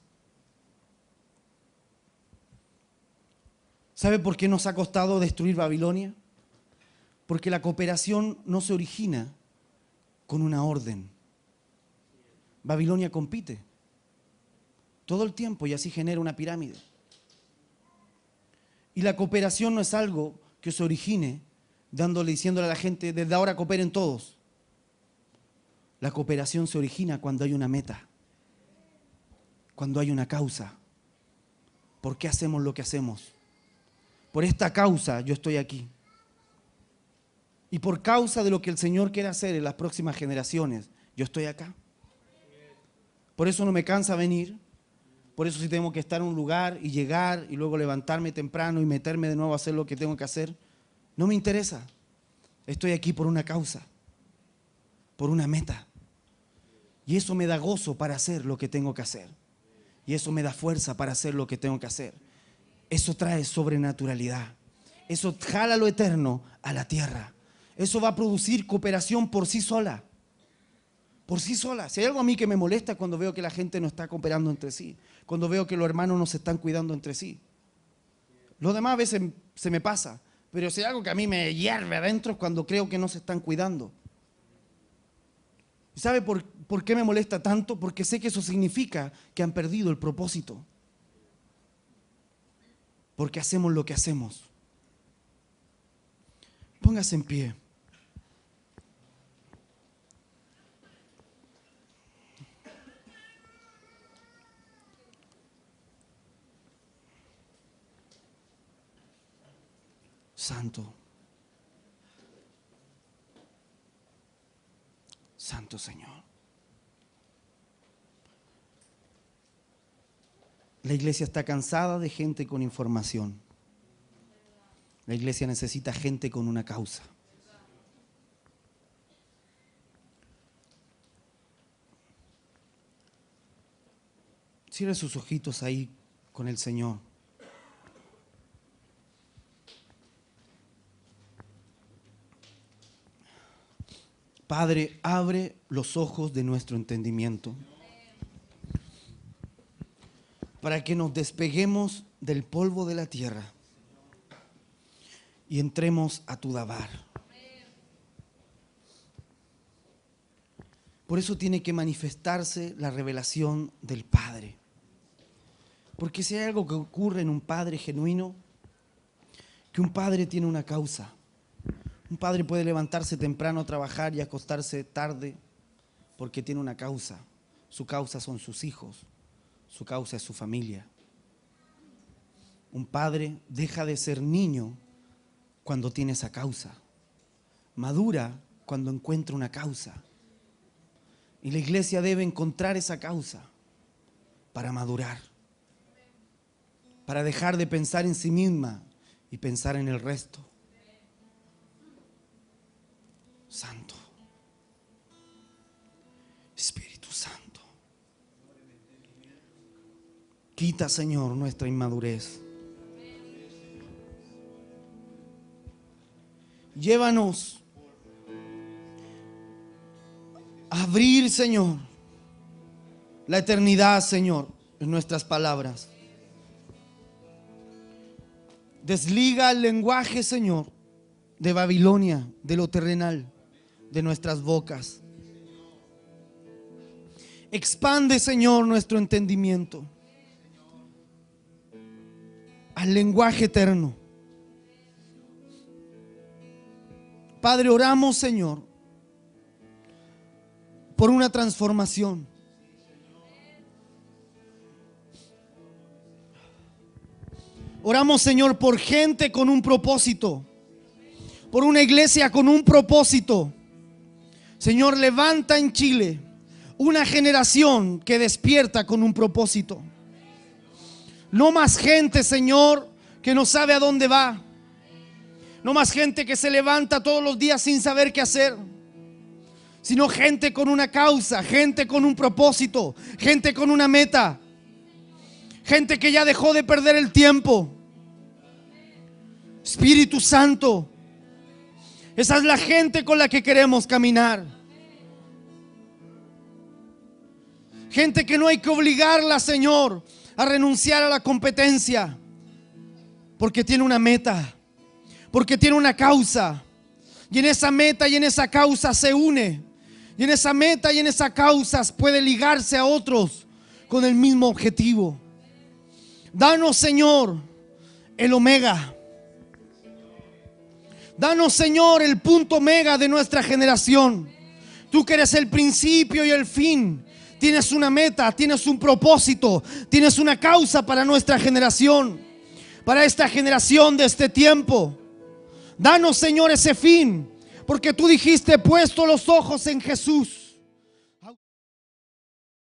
¿Sabe por qué nos ha costado destruir Babilonia? Porque la cooperación no se origina con una orden. Babilonia compite todo el tiempo y así genera una pirámide. Y la cooperación no es algo que se origine diciéndole a la gente, desde ahora cooperen todos. La cooperación se origina cuando hay una meta, cuando hay una causa. ¿Por qué hacemos lo que hacemos? Por esta causa yo estoy aquí. Y por causa de lo que el Señor quiere hacer en las próximas generaciones, yo estoy acá. Por eso no me cansa venir. Por eso si tengo que estar en un lugar y llegar y luego levantarme temprano y meterme de nuevo a hacer lo que tengo que hacer, no me interesa. Estoy aquí por una causa, por una meta. Y eso me da gozo para hacer lo que tengo que hacer. Y eso me da fuerza para hacer lo que tengo que hacer. Eso trae sobrenaturalidad. Eso jala lo eterno a la tierra. Eso va a producir cooperación por sí sola. Por sí sola. Si hay algo a mí que me molesta es cuando veo que la gente no está cooperando entre sí. Cuando veo que los hermanos no se están cuidando entre sí. Lo demás a veces se me pasa. Pero si hay algo que a mí me hierve adentro es cuando creo que no se están cuidando. ¿Y sabe por qué me molesta tanto? Porque sé que eso significa que han perdido el propósito. Porque hacemos lo que hacemos. Póngase en pie. Santo. Santo Señor. La iglesia está cansada de gente con información. La iglesia necesita gente con una causa. Cierre sus ojitos ahí con el Señor. Padre, abre los ojos de nuestro entendimiento para que nos despeguemos del polvo de la tierra y entremos a tu Dabar. Por eso tiene que manifestarse la revelación del Padre. Porque si hay algo que ocurre en un padre genuino, que un padre tiene una causa. Un padre puede levantarse temprano a trabajar y acostarse tarde porque tiene una causa. Su causa son sus hijos. Su causa es su familia. Un padre deja de ser niño cuando tiene esa causa. Madura cuando encuentra una causa. Y la iglesia debe encontrar esa causa para madurar, para dejar de pensar en sí misma y pensar en el resto. Santo, Espíritu Santo, quita, Señor, nuestra inmadurez. Llévanos a abrir, Señor, la eternidad, Señor, en nuestras palabras. Desliga el lenguaje, Señor, de Babilonia, de lo terrenal, de nuestras bocas. Expande, Señor, nuestro entendimiento al lenguaje eterno. Padre, oramos, Señor, por una transformación. Oramos, Señor, por gente con un propósito, por una iglesia con un propósito. Señor, levanta en Chile una generación que despierta con un propósito. No más gente, Señor, que no sabe a dónde va. No más gente que se levanta todos los días sin saber qué hacer, sino gente con una causa, gente con un propósito, gente con una meta, gente que ya dejó de perder el tiempo. Espíritu Santo, esa es la gente con la que queremos caminar. Gente que no hay que obligarla, Señor, a renunciar a la competencia, porque tiene una meta, porque tiene una causa, y en esa meta y en esa causa se une, y en esa meta y en esa causa puede ligarse a otros con el mismo objetivo. Danos, Señor, el omega. Danos, Señor, el punto omega de nuestra generación. Tú que eres el principio y el fin. Tienes una meta, tienes un propósito, tienes una causa para nuestra generación, para esta generación de este tiempo. Danos, Señor, ese fin, porque tú dijiste: puesto los ojos en Jesús,